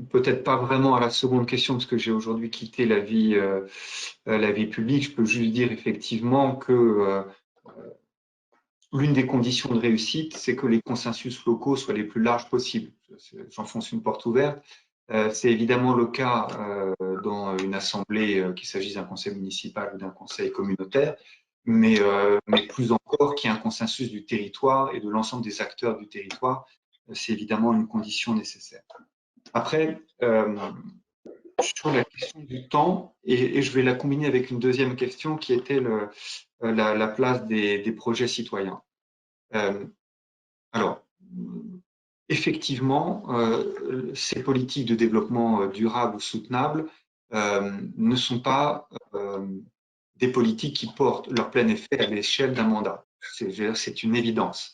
peut-être pas vraiment à la seconde question, parce que j'ai aujourd'hui quitté la vie publique. Je peux juste dire effectivement que l'une des conditions de réussite, c'est que les consensus locaux soient les plus larges possibles. J'enfonce une porte ouverte. C'est évidemment le cas dans une assemblée, qu'il s'agisse d'un conseil municipal ou d'un conseil communautaire, mais plus encore qu'il y ait un consensus du territoire et de l'ensemble des acteurs du territoire. C'est évidemment une condition nécessaire. Après, sur la question du temps, et je vais la combiner avec une deuxième question qui était la place des projets citoyens. Alors, effectivement, ces politiques de développement durable ou soutenable ne sont pas des politiques qui portent leur plein effet à l'échelle d'un mandat. C'est une évidence.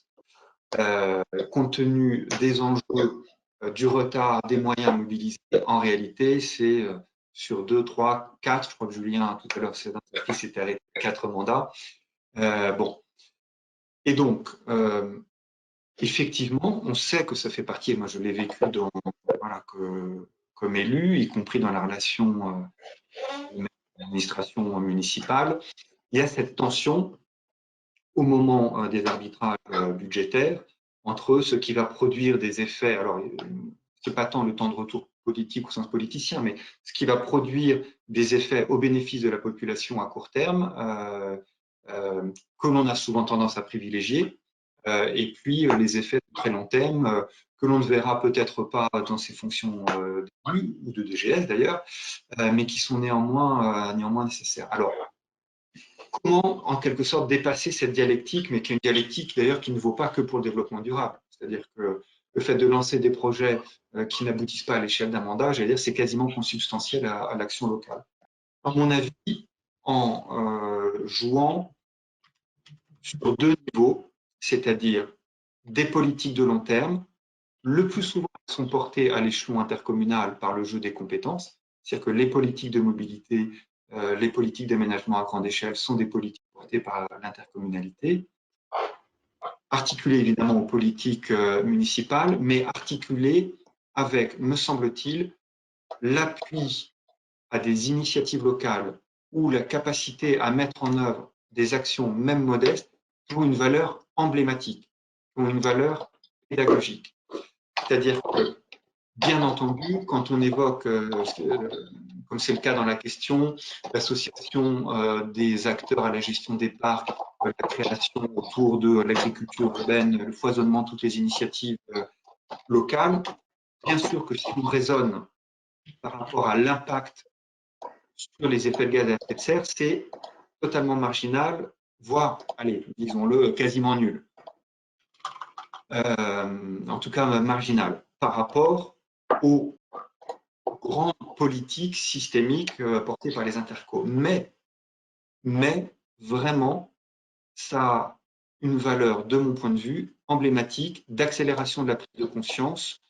Compte tenu des enjeux, du retard, des moyens mobilisés, en réalité, c'est sur 2, 3, 4, je crois que Julien, tout à l'heure, s'était arrêté à 4 mandats. Bon. Et donc, effectivement, on sait que ça fait partie, et moi je l'ai vécu comme élu, y compris dans la relation de l'administration municipale, il y a cette tension au moment des arbitrages budgétaires entre ce qui va produire des effets, alors ce n'est pas tant le temps de retour politique au sens politicien, mais ce qui va produire des effets au bénéfice de la population à court terme, que l'on a souvent tendance à privilégier, et puis les effets de très long terme que l'on ne verra peut-être pas dans ces fonctions d'élus ou de DGS d'ailleurs, mais qui sont néanmoins nécessaires. Alors, comment en quelque sorte dépasser cette dialectique, mais qui est une dialectique d'ailleurs qui ne vaut pas que pour le développement durable. C'est-à-dire que le fait de lancer des projets qui n'aboutissent pas à l'échelle d'un mandat, j'allais dire, c'est quasiment consubstantiel à l'action locale. À mon avis, en jouant sur 2 niveaux, c'est-à-dire des politiques de long terme, le plus souvent sont portées à l'échelon intercommunal par le jeu des compétences, c'est-à-dire que les politiques de mobilité, les politiques d'aménagement à grande échelle sont des politiques portées par l'intercommunalité, articulées évidemment aux politiques municipales, mais articulées avec, me semble-t-il, l'appui à des initiatives locales ou la capacité à mettre en œuvre des actions, même modestes, qui ont une valeur emblématique, qui ont une valeur pédagogique. C'est-à-dire que, bien entendu, quand on évoque, comme c'est le cas dans la question, l'association des acteurs à la gestion des parcs, la création autour de l'agriculture urbaine, le foisonnement de toutes les initiatives locales, bien sûr que si on raisonne par rapport à l'impact sur les effets de gaz à effet de serre, c'est totalement marginal, voire, allez, disons-le, quasiment nul. En tout cas marginal, par rapport aux grandes politiques systémiques portées par les intercos. Mais vraiment, ça a une valeur, de mon point de vue, emblématique d'accélération de la prise de conscience,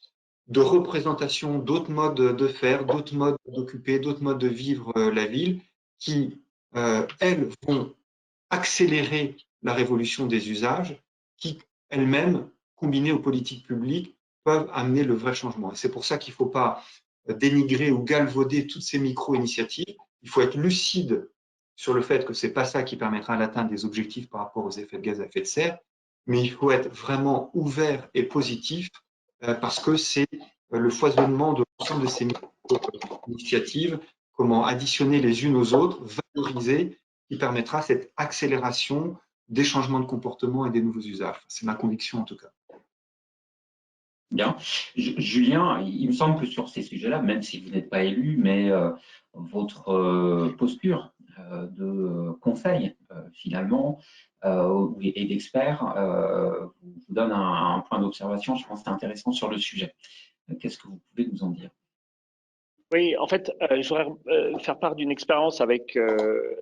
de représentation d'autres modes de faire, d'autres modes d'occuper, d'autres modes de vivre la ville, qui, elles, vont accélérer la révolution des usages, qui, elles-mêmes, combinées aux politiques publiques, peuvent amener le vrai changement. Et c'est pour ça qu'il ne faut pas dénigrer ou galvauder toutes ces micro-initiatives. Il faut être lucide sur le fait que ce n'est pas ça qui permettra d'atteindre des objectifs par rapport aux effets de gaz à effet de serre, mais il faut être vraiment ouvert et positif parce que c'est le foisonnement de l'ensemble de ces micro-initiatives, comment additionner les unes aux autres, valoriser, qui permettra cette accélération des changements de comportement et des nouveaux usages. C'est ma conviction en tout cas. Bien. Julien, il me semble que sur ces sujets-là, même si vous n'êtes pas élu, mais votre posture de conseil, finalement, et d'expert, vous donne un point d'observation, je pense, intéressant sur le sujet. Qu'est-ce que vous pouvez nous en dire? Oui, en fait, je voudrais faire part d'une expérience avec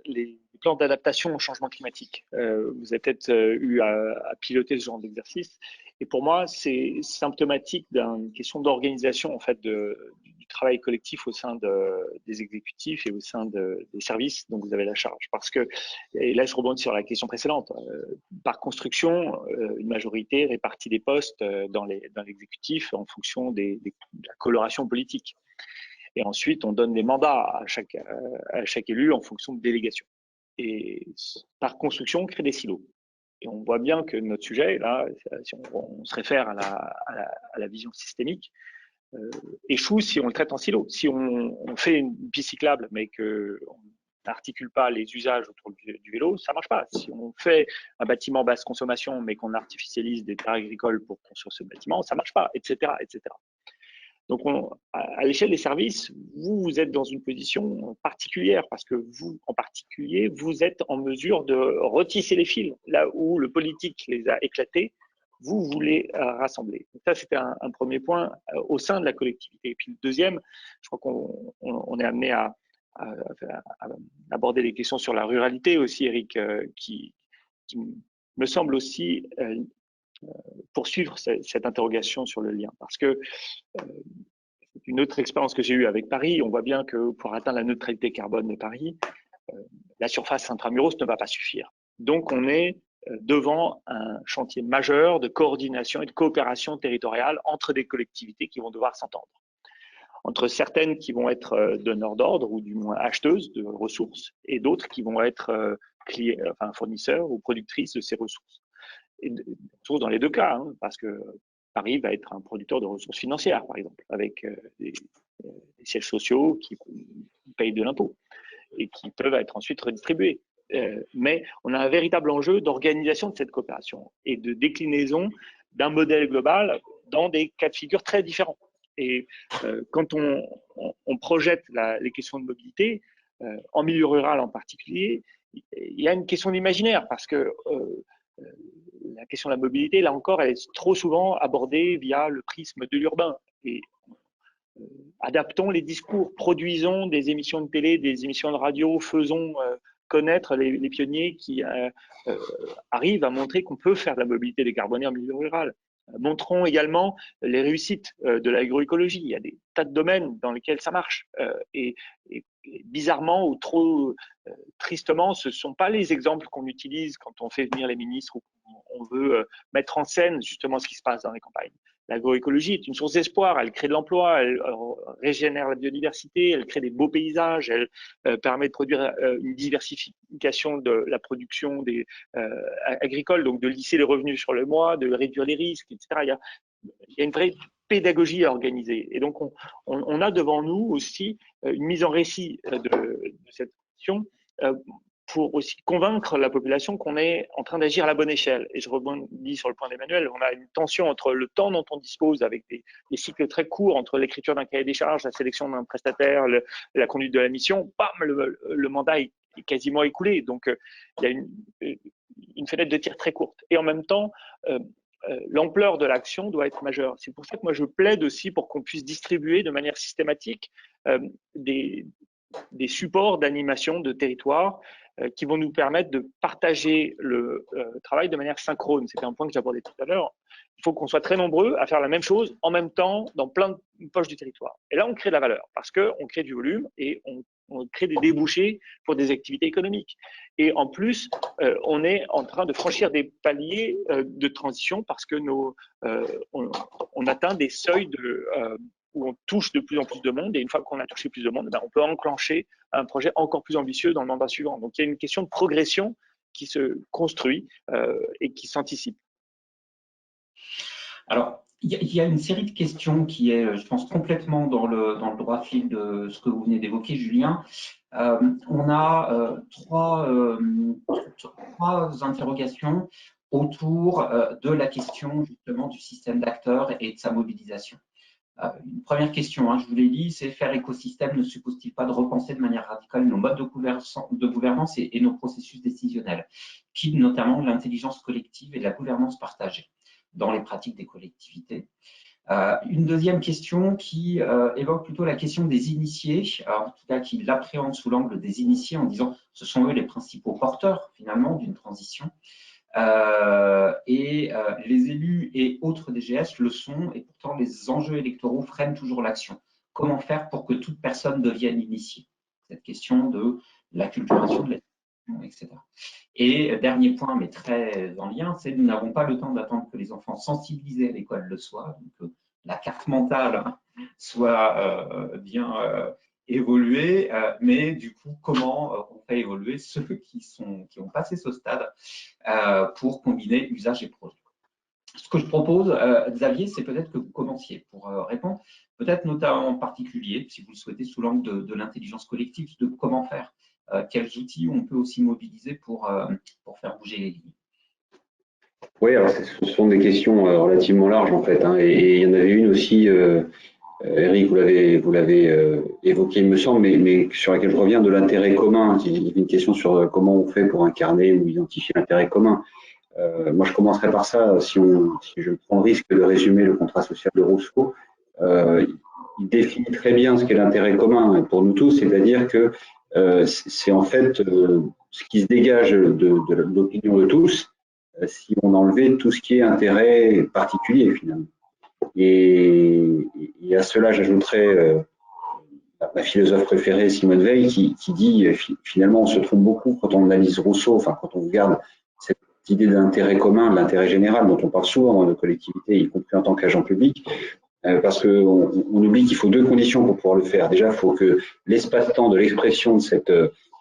les plans d'adaptation au changement climatique. Vous avez peut-être eu à piloter ce genre d'exercice. Et pour moi, c'est symptomatique d'une question d'organisation en fait du travail collectif au sein des exécutifs et au sein des services dont vous avez la charge. Parce que, et là je rebondis sur la question précédente, par construction, une majorité répartit des postes dans l'exécutif en fonction de la coloration politique. Et ensuite, on donne des mandats à chaque élu en fonction de délégation. Et par construction, on crée des silos. Et on voit bien que notre sujet, là, si on se réfère à la vision systémique, échoue si on le traite en silo. Si on fait une piste cyclable, mais qu'on n'articule pas les usages autour du vélo, ça ne marche pas. Si on fait un bâtiment basse consommation, mais qu'on artificialise des terres agricoles pour construire ce bâtiment, ça ne marche pas, etc., etc. Donc, à l'échelle des services, vous êtes dans une position particulière parce que vous, en particulier, vous êtes en mesure de retisser les fils. Là où le politique les a éclatés, vous voulez rassembler. Donc ça, c'était un premier point au sein de la collectivité. Et puis le deuxième, je crois qu'on est amené à aborder des questions sur la ruralité aussi, Eric, qui me semble aussi poursuivre cette interrogation sur le lien. Parce que une autre expérience que j'ai eue avec Paris, on voit bien que pour atteindre la neutralité carbone de Paris, la surface intramuros ne va pas suffire. Donc, on est devant un chantier majeur de coordination et de coopération territoriale entre des collectivités qui vont devoir s'entendre. Entre certaines qui vont être donneurs d'ordre ou du moins acheteuses de ressources et d'autres qui vont être fournisseurs ou productrices de ces ressources. Et dans les deux cas, hein, parce que Paris va être un producteur de ressources financières, par exemple, avec des sièges sociaux qui payent de l'impôt et qui peuvent être ensuite redistribués. Mais on a un véritable enjeu d'organisation de cette coopération et de déclinaison d'un modèle global dans des cas de figure très différents. Et quand on projette les questions de mobilité, en milieu rural en particulier, il y a une question d'imaginaire parce que la question de la mobilité, là encore, elle est trop souvent abordée via le prisme de l'urbain. Et adaptons les discours, produisons des émissions de télé, des émissions de radio, faisons connaître les pionniers qui arrivent à montrer qu'on peut faire de la mobilité décarbonée en milieu rural. Montrons également les réussites de l'agroécologie. Il y a des tas de domaines dans lesquels ça marche. Et bizarrement ou trop tristement, ce ne sont pas les exemples qu'on utilise quand on fait venir les ministres ou on veut mettre en scène justement ce qui se passe dans les campagnes. L'agroécologie est une source d'espoir, elle crée de l'emploi, elle régénère la biodiversité, elle crée des beaux paysages, elle permet de produire une diversification de la production agricole, donc de lisser les revenus sur le mois, de réduire les risques, etc. Il y a une vraie pédagogie à organiser. Et donc, on a devant nous aussi une mise en récit de cette question pour aussi convaincre la population qu'on est en train d'agir à la bonne échelle. Et je rebondis sur le point d'Emmanuel, on a une tension entre le temps dont on dispose avec des cycles très courts entre l'écriture d'un cahier des charges, la sélection d'un prestataire, la conduite de la mission, bam, le mandat est quasiment écoulé. Donc, il y a une fenêtre de tir très courte. Et en même temps, l'ampleur de l'action doit être majeure. C'est pour ça que moi, je plaide aussi pour qu'on puisse distribuer de manière systématique des supports d'animation de territoire qui vont nous permettre de partager le travail de manière synchrone. C'était un point que j'abordais tout à l'heure. Il faut qu'on soit très nombreux à faire la même chose en même temps dans plein de poches du territoire. Et là, on crée de la valeur parce qu'on crée du volume et on crée des débouchés pour des activités économiques. Et en plus, on est en train de franchir des paliers de transition parce que on atteint des seuils où on touche de plus en plus de monde. Et une fois qu'on a touché plus de monde, on peut enclencher un projet encore plus ambitieux dans le mandat suivant. Donc, il y a une question de progression qui se construit et qui s'anticipe. Alors, il y a une série de questions qui est, je pense, complètement dans le droit fil de ce que vous venez d'évoquer, Julien. On a trois interrogations autour de la question justement du système d'acteurs et de sa mobilisation. Une première question, je vous l'ai dit, c'est faire écosystème ne suppose-t-il pas de repenser de manière radicale nos modes de gouvernance et nos processus décisionnels, qui notamment l'intelligence collective et la gouvernance partagée dans les pratiques des collectivités. Une deuxième question qui évoque plutôt la question des initiés, en tout cas qui l'appréhende sous l'angle des initiés en disant ce sont eux les principaux porteurs finalement d'une transition. Les élus et autres DGS le sont, et pourtant les enjeux électoraux freinent toujours l'action. Comment faire pour que toute personne devienne initiée? Cette question de l'acculturation de la etc. Et dernier point, mais très en lien, c'est que nous n'avons pas le temps d'attendre que les enfants sensibilisés à l'école le soient, donc la carte mentale soit bien évoluer, mais du coup, comment on fait évoluer ceux qui ont passé ce stade pour combiner usage et projet. Ce que je propose, Xavier, c'est peut-être que vous commenciez pour répondre, peut-être notamment en particulier, si vous le souhaitez, sous l'angle de l'intelligence collective, de comment faire, quels outils on peut aussi mobiliser pour faire bouger les lignes. Oui, alors ce sont des questions relativement larges en fait, et il y en avait une aussi, Eric, vous l'avez évoqué, il me semble, mais sur laquelle je reviens, de l'intérêt commun. Il y avait une question sur comment on fait pour incarner ou identifier l'intérêt commun. Moi, je commencerai par ça. Si je prends le risque de résumer le contrat social de Rousseau, il définit très bien ce qu'est l'intérêt commun pour nous tous, c'est-à-dire que c'est en fait ce qui se dégage de l'opinion de tous si on enlevait tout ce qui est intérêt particulier finalement. Et à cela, j'ajouterais ma philosophe préférée, Simone Veil, qui dit finalement on se trompe beaucoup quand on analyse Rousseau, enfin quand on regarde cette idée d'intérêt commun, de l'intérêt général dont on parle souvent dans nos collectivités, y compris en tant qu'agent public, parce qu'on oublie qu'il faut deux conditions pour pouvoir le faire. Déjà, il faut que l'espace-temps de l'expression de cet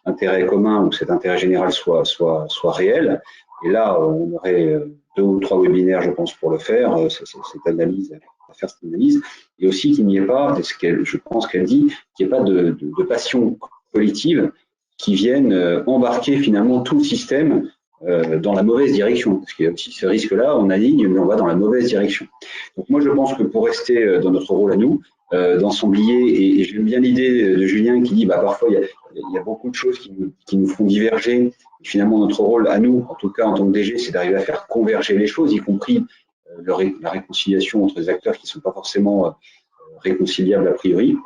intérêt commun ou cet intérêt général soit réel. Et là, on aurait 2 ou 3 webinaires, je pense, pour le faire, cette analyse, à faire cette analyse. Et aussi qu'il n'y ait pas, je pense qu'elle dit, qu'il n'y ait pas de passion collective qui vienne embarquer finalement tout le système dans la mauvaise direction. Parce qu'il y a aussi ce risque-là, on aligne, mais on va dans la mauvaise direction. Donc moi, je pense que pour rester dans notre rôle à nous, d'ensemblier, et j'aime bien l'idée de Julien qui dit, parfois, il y a beaucoup de choses qui nous font diverger. Et finalement, notre rôle à nous, en tout cas en tant que DG, c'est d'arriver à faire converger les choses, y compris la réconciliation entre des acteurs qui ne sont pas forcément réconciliables a priori.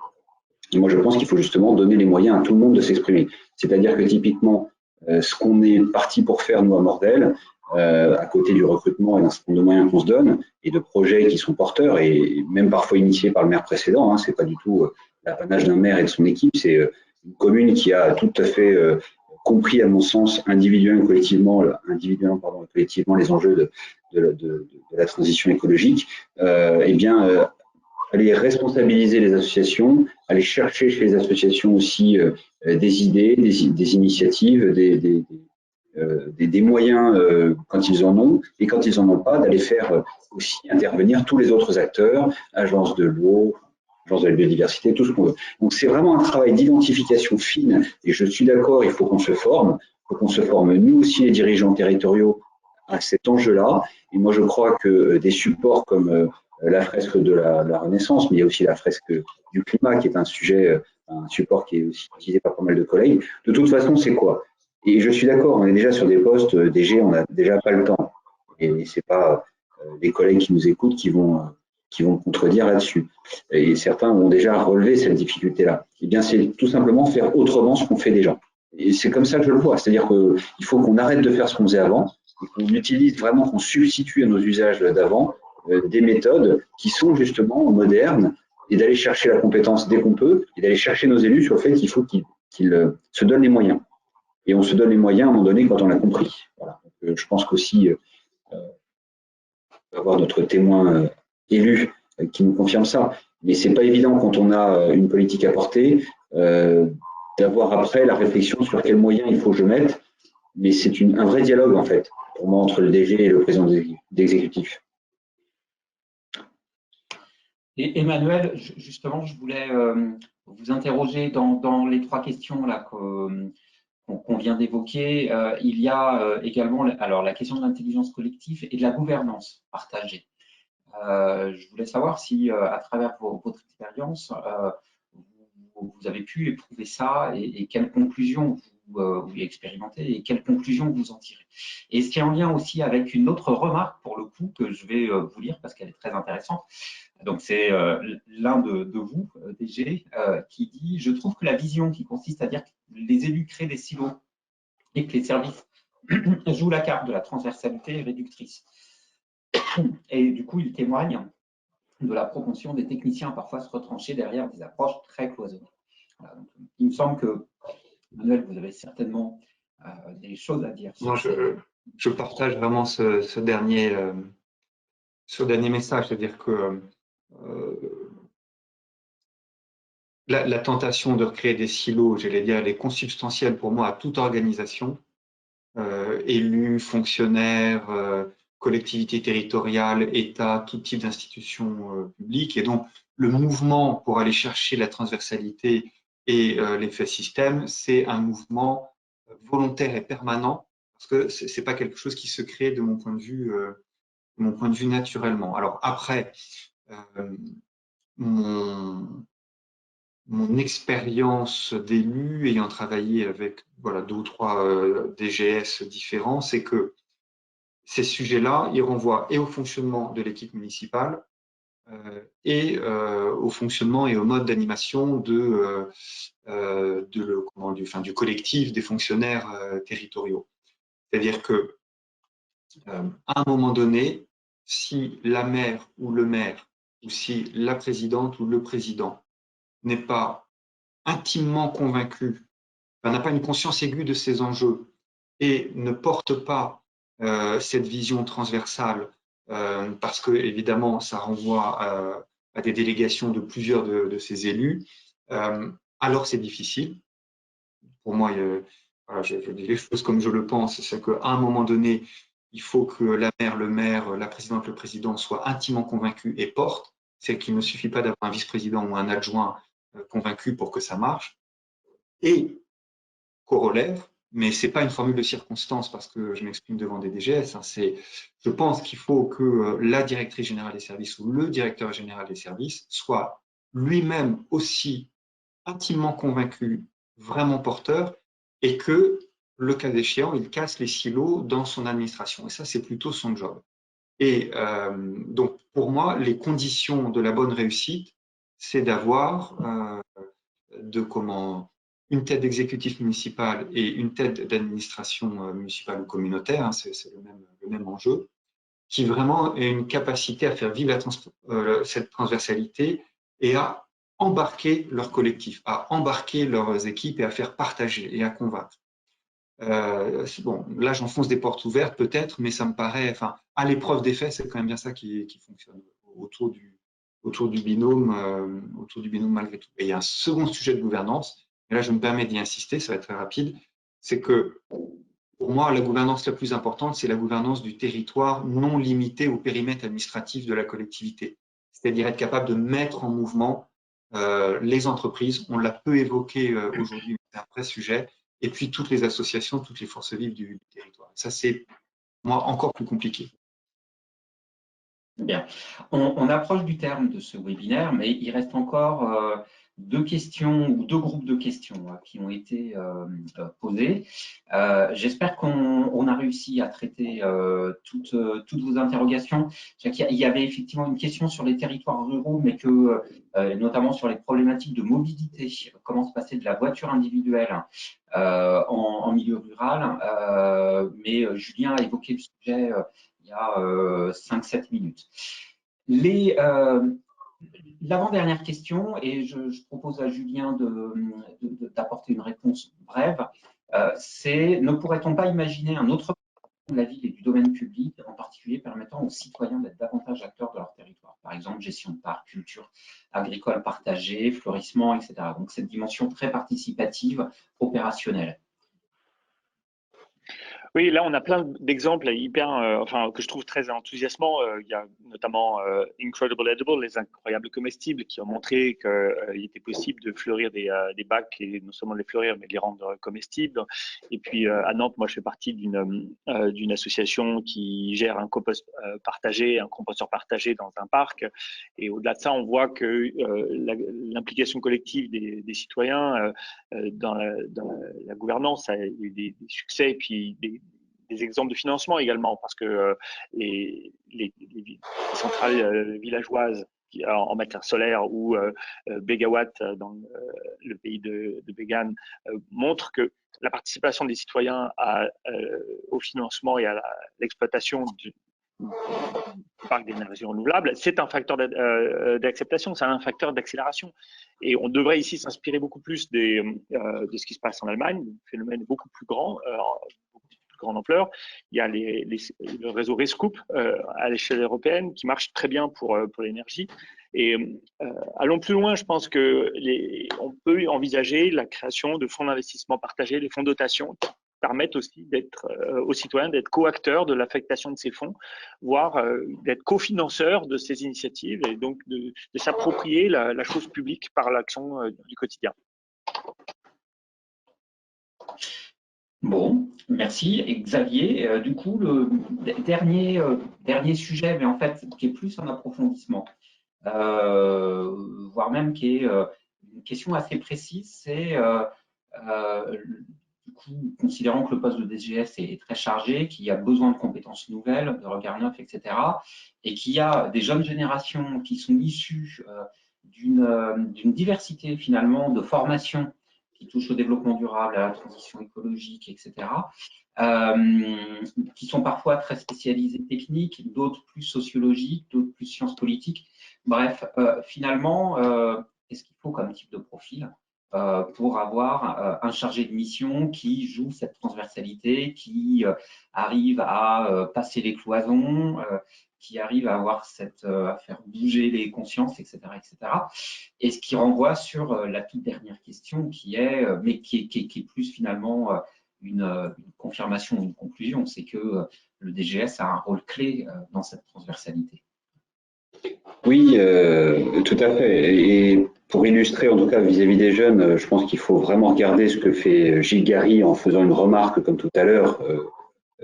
Et moi, je pense qu'il faut justement donner les moyens à tout le monde de s'exprimer. C'est-à-dire que typiquement, ce qu'on est parti pour faire, nous, à Mordel, à côté du recrutement et d'un certain nombre de moyens qu'on se donne, et de projets qui sont porteurs, et même parfois initiés par le maire précédent, c'est pas du tout l'apanage d'un maire et de son équipe, c'est une commune qui a tout à fait compris, à mon sens, individuellement et collectivement les enjeux de la transition écologique, aller responsabiliser les associations, aller chercher chez les associations aussi des idées, des initiatives, des moyens quand ils en ont, et quand ils n'en ont pas, d'aller faire aussi intervenir tous les autres acteurs, agences de l'eau, agences de la biodiversité, tout ce qu'on veut. Donc c'est vraiment un travail d'identification fine, et je suis d'accord, il faut qu'on se forme, nous aussi les dirigeants territoriaux à cet enjeu-là, et moi je crois que des supports comme la fresque de la Renaissance, mais il y a aussi la fresque du climat qui est un sujet, un support qui est aussi utilisé par pas mal de collègues. De toute façon, c'est quoi? Et je suis d'accord, on est déjà sur des postes DG, on n'a déjà pas le temps. Et c'est pas les collègues qui nous écoutent qui vont contredire là-dessus. Et certains ont déjà relevé cette difficulté-là. Eh bien, c'est tout simplement faire autrement ce qu'on fait déjà. Et c'est comme ça que je le vois. C'est-à-dire qu'il faut qu'on arrête de faire ce qu'on faisait avant et qu'on utilise vraiment, qu'on substitue à nos usages d'avant des méthodes qui sont justement modernes et d'aller chercher la compétence dès qu'on peut et d'aller chercher nos élus sur le fait qu'il faut qu'ils se donnent les moyens. Et on se donne les moyens à un moment donné quand on l'a compris. Voilà. Donc, je pense qu'aussi, on va avoir notre témoin élu qui nous confirme ça. Mais c'est pas évident quand on a une politique à porter d'avoir après la réflexion sur quels moyens il faut que je mette. Mais c'est un vrai dialogue en fait, pour moi, entre le DG et le président d'exécutif. Et Emmanuel, justement, je voulais vous interroger dans les 3 questions là, qu'on vient d'évoquer. Il y a également alors, la question de l'intelligence collective et de la gouvernance partagée. Je voulais savoir si, à travers votre expérience, vous avez pu éprouver ça et quelles conclusions vous expérimentez et quelles conclusions vous en tirez. Et c'est en lien aussi avec une autre remarque, pour le coup, que je vais vous lire parce qu'elle est très intéressante. Donc, c'est l'un de vous, DG, qui dit « Je trouve que la vision qui consiste à dire que les élus créent des silos et que les services jouent la carte de la transversalité est réductrice. » Et du coup, il témoigne de la propension des techniciens à parfois se retrancher derrière des approches très cloisonnées. Voilà, donc, il me semble que, Manuel, vous avez certainement des choses à dire. Moi, je partage vraiment ce dernier message, c'est-à-dire que la tentation de recréer des silos, j'allais dire, elle est consubstantielle pour moi à toute organisation, élus, fonctionnaires, collectivités territoriales, État, tout type d'institutions publiques. Et donc, le mouvement pour aller chercher la transversalité et l'effet système, c'est un mouvement volontaire et permanent, parce que ce n'est pas quelque chose qui se crée de mon point de vue naturellement. Alors après, mon expérience d'élu, ayant travaillé avec voilà, 2 ou 3 DGS différents, c'est que ces sujets-là, ils renvoient et au fonctionnement de l'équipe municipale et au fonctionnement et au mode d'animation du collectif des fonctionnaires territoriaux. C'est-à-dire que à un moment donné, si la maire ou le maire, ou si la présidente ou le président n'est pas intimement convaincu, n'a pas une conscience aiguë de ces enjeux et ne porte pas cette vision transversale, parce que évidemment ça renvoie à des délégations de plusieurs de ces élus, alors c'est difficile. Pour moi, voilà, je dis les choses comme je le pense, c'est qu'à un moment donné, il faut que la maire, le maire, la présidente, le président soient intimement convaincus et portent. C'est qu'il ne suffit pas d'avoir un vice-président ou un adjoint convaincu pour que ça marche. Et corollaire, mais ce n'est pas une formule de circonstance parce que je m'exprime devant des DGS, je pense qu'il faut que la directrice générale des services ou le directeur général des services soit lui-même aussi intimement convaincu, vraiment porteur, et que, le cas échéant, il casse les silos dans son administration. Et ça, c'est plutôt son job. Et donc, pour moi, les conditions de la bonne réussite, c'est d'avoir une tête d'exécutif municipal et une tête d'administration municipale ou communautaire, hein, c'est le même enjeu, qui vraiment ait une capacité à faire vivre cette transversalité et à embarquer leur collectif, à embarquer leurs équipes et à faire partager et à convaincre. Bon, là, j'enfonce des portes ouvertes peut-être, mais ça me paraît, enfin, à l'épreuve des faits, c'est quand même bien ça qui fonctionne autour du binôme malgré tout. Et il y a un second sujet de gouvernance, et là, je me permets d'y insister, ça va être très rapide, c'est que pour moi, la gouvernance la plus importante, c'est la gouvernance du territoire non limitée au périmètre administratif de la collectivité. C'est-à-dire être capable de mettre en mouvement les entreprises, on l'a peu évoqué aujourd'hui, mais c'est un vrai sujet, et puis toutes les associations, toutes les forces vives du territoire. Ça, c'est, moi, encore plus compliqué. Bien. On approche du terme de ce webinaire, mais il reste encore 2 questions ou 2 groupes de questions qui ont été posés. J'espère qu'on a réussi à traiter toutes vos interrogations. Il y avait effectivement une question sur les territoires ruraux, mais que notamment sur les problématiques de mobilité, comment se passer de la voiture individuelle en milieu rural. Mais Julien a évoqué le sujet il y a 5-7 minutes. L'avant-dernière question, et je propose à Julien d'apporter une réponse brève, c'est: ne pourrait-on pas imaginer un autre de la ville et du domaine public, en particulier permettant aux citoyens d'être davantage acteurs de leur territoire, par exemple gestion de parcs, culture agricole partagée, fleurissement, etc. Donc cette dimension très participative, opérationnelle. Oui, là, on a plein d'exemples hyper, enfin, que je trouve très enthousiasmants. Il y a notamment Incredible Edible, les incroyables comestibles, qui ont montré qu'il était possible de fleurir des bacs et non seulement les fleurir, mais de les rendre comestibles. Et puis, à Nantes, moi, je fais partie d'une association qui gère un compost partagé, un composteur partagé dans un parc. Et au-delà de ça, on voit que l'implication collective des citoyens dans la gouvernance a eu des succès et puis des exemples de financement également, parce que les centrales villageoises en matière solaire ou Bégawatt dans le pays de Bégane montrent que la participation des citoyens au financement et à l'exploitation du parc d'énergie renouvelable, c'est un facteur d'acceptation, c'est un facteur d'accélération. Et on devrait ici s'inspirer beaucoup plus de ce qui se passe en Allemagne. Le phénomène est beaucoup plus grand, beaucoup plus grande ampleur. Il y a le réseau Rescoop à l'échelle européenne qui marche très bien pour l'énergie. Et allons plus loin, je pense qu'on peut envisager la création de fonds d'investissement partagés, les fonds de dotation, permettent aussi aux citoyens d'être co-acteurs de l'affectation de ces fonds, voire d'être cofinanceurs de ces initiatives et donc de s'approprier la chose publique par l'action du quotidien. Bon, merci. Et Xavier, du coup, le dernier sujet, mais en fait, qui est plus un approfondissement, voire même qui est une question assez précise, c'est du coup, considérant que le poste de DGS est très chargé, qu'il y a besoin de compétences nouvelles, de regard neuf, etc., et qu'il y a des jeunes générations qui sont issues d'une diversité finalement de formations qui touchent au développement durable, à la transition écologique, etc., qui sont parfois très spécialisées techniques, d'autres plus sociologiques, d'autres plus sciences politiques. Bref, finalement, qu'est-ce qu'il faut comme type de profil pour avoir un chargé de mission qui joue cette transversalité, qui arrive à passer les cloisons, qui arrive à avoir à faire bouger les consciences, etc., etc. Et ce qui renvoie sur la toute dernière question, qui est plus finalement une confirmation, une conclusion, c'est que le DGS a un rôle clé dans cette transversalité. Oui, tout à fait. Et pour illustrer, en tout cas vis-à-vis des jeunes, je pense qu'il faut vraiment regarder ce que fait Gilles Gary en faisant une remarque comme tout à l'heure.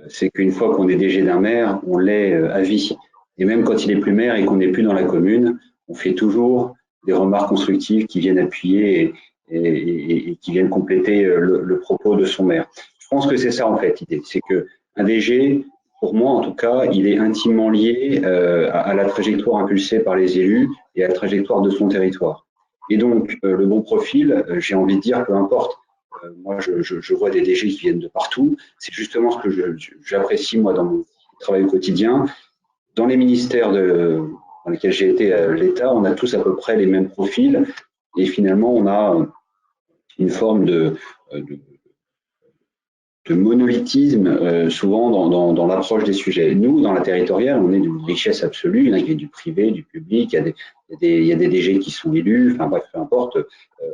C'est qu'une fois qu'on est DG d'un maire, on l'est à vie. Et même quand il est plus maire et qu'on n'est plus dans la commune, on fait toujours des remarques constructives qui viennent appuyer et qui viennent compléter le propos de son maire. Je pense que c'est ça en fait l'idée. C'est qu'un DG, pour moi en tout cas, il est intimement lié à la trajectoire impulsée par les élus et à la trajectoire de son territoire. Et donc, le bon profil, j'ai envie de dire, peu importe. Moi, je vois des DG qui viennent de partout. C'est justement ce que j'apprécie, moi, dans mon travail au quotidien. Dans les ministères dans lesquels j'ai été à l'État, on a tous à peu près les mêmes profils. Et finalement, on a une forme de monolithisme souvent dans l'approche des sujets. Nous, dans la territoriale, on est d'une richesse absolue. Il y a du privé, du public, il y a des DG qui sont élus, enfin bref, peu importe,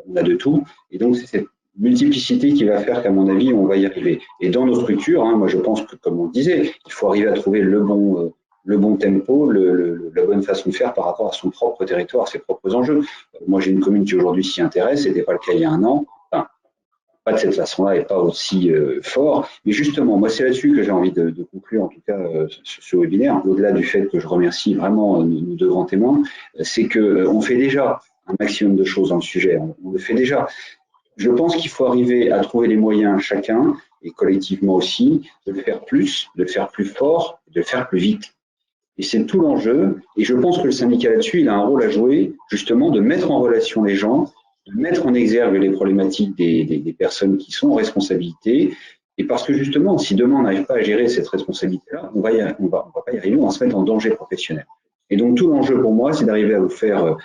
on a de tout. Et donc, c'est cette multiplicité qui va faire qu'à mon avis, on va y arriver. Et dans nos structures, moi je pense que, comme on le disait, il faut arriver à trouver le bon tempo, la bonne façon de faire par rapport à son propre territoire, ses propres enjeux. Moi, j'ai une commune qui aujourd'hui s'y intéresse, ce n'était pas le cas il y a un an. Pas de cette façon-là et pas aussi fort. Mais justement, moi, c'est là-dessus que j'ai envie de conclure, en tout cas, ce webinaire, au-delà du fait que je remercie vraiment nos deux grands témoins, c'est qu'on fait déjà un maximum de choses dans le sujet. On le fait déjà. Je pense qu'il faut arriver à trouver les moyens, chacun, et collectivement aussi, de le faire plus, de le faire plus fort, de le faire plus vite. Et c'est tout l'enjeu. Et je pense que le syndicat là-dessus, il a un rôle à jouer, justement, de mettre en relation les gens, de mettre en exergue les problématiques des personnes qui sont en responsabilité. Et parce que justement, si demain on n'arrive pas à gérer cette responsabilité-là, on va pas y arriver, on va se mettre en danger professionnel. Et donc tout l'enjeu pour moi, c'est d'arriver à vous faire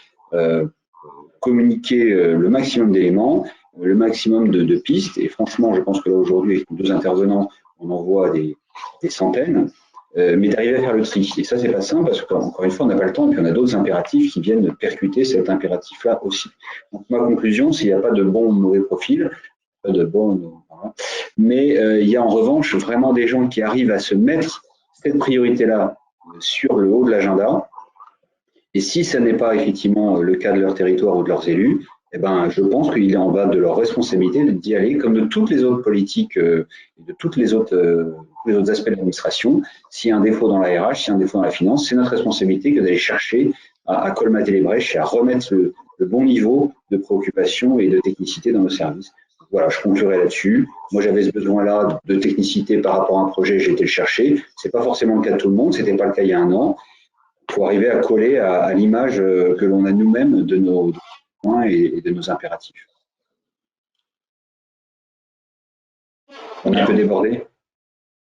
communiquer le maximum d'éléments, le maximum de pistes. Et franchement, je pense que là aujourd'hui, avec nos deux intervenants, on en voit des centaines. Mais d'arriver à faire le tri. Et ça, c'est pas simple parce qu'encore une fois, on n'a pas le temps et puis on a d'autres impératifs qui viennent percuter cet impératif-là aussi. Donc, ma conclusion, c'est qu'il n'y a pas de bon ou mauvais profil, pas de bon, voilà. mais il y a en revanche vraiment des gens qui arrivent à se mettre cette priorité-là sur le haut de l'agenda. Et si ça n'est pas effectivement le cas de leur territoire ou de leurs élus, eh ben, je pense qu'il est en bas de leur responsabilité d'y aller, comme de toutes les autres politiques et de tous les autres aspects de l'administration. S'il y a un défaut dans la RH, s'il y a un défaut dans la finance, c'est notre responsabilité que d'aller chercher à colmater les brèches et à remettre le bon niveau de préoccupation et de technicité dans nos services. Voilà, je conclurai là-dessus. Moi, j'avais ce besoin-là de technicité par rapport à un projet, j'ai été le chercher. C'est pas forcément le cas de tout le monde, c'était pas le cas il y a un an. Il faut arriver à coller à l'image que l'on a nous-mêmes de nos besoins et de nos impératifs. On est un peu débordé?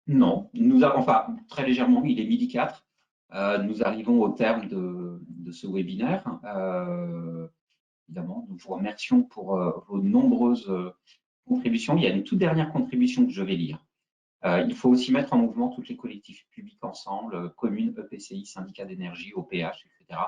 Non, enfin, très légèrement, il est 12h04. Nous arrivons au terme de ce webinaire. Évidemment, nous vous remercions pour vos nombreuses contributions. Il y a une toute dernière contribution que je vais lire. Il faut aussi mettre en mouvement toutes les collectivités publiques ensemble, communes, EPCI, syndicats d'énergie, OPH, etc.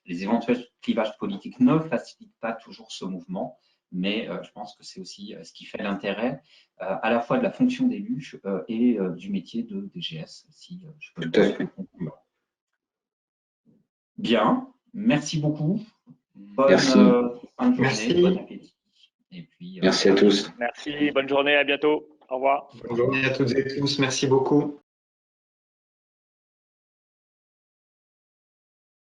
Les éventuels clivages politiques ne facilitent pas toujours ce mouvement, mais je pense que c'est aussi ce qui fait l'intérêt à la fois de la fonction d'élu et du métier de DGS, si je peux le conclure. Bien, merci beaucoup. Bonne fin de journée, bon appétit. Et puis, merci à tous. Merci, bonne journée, à bientôt. Au revoir. Bonne journée à toutes et tous, merci beaucoup.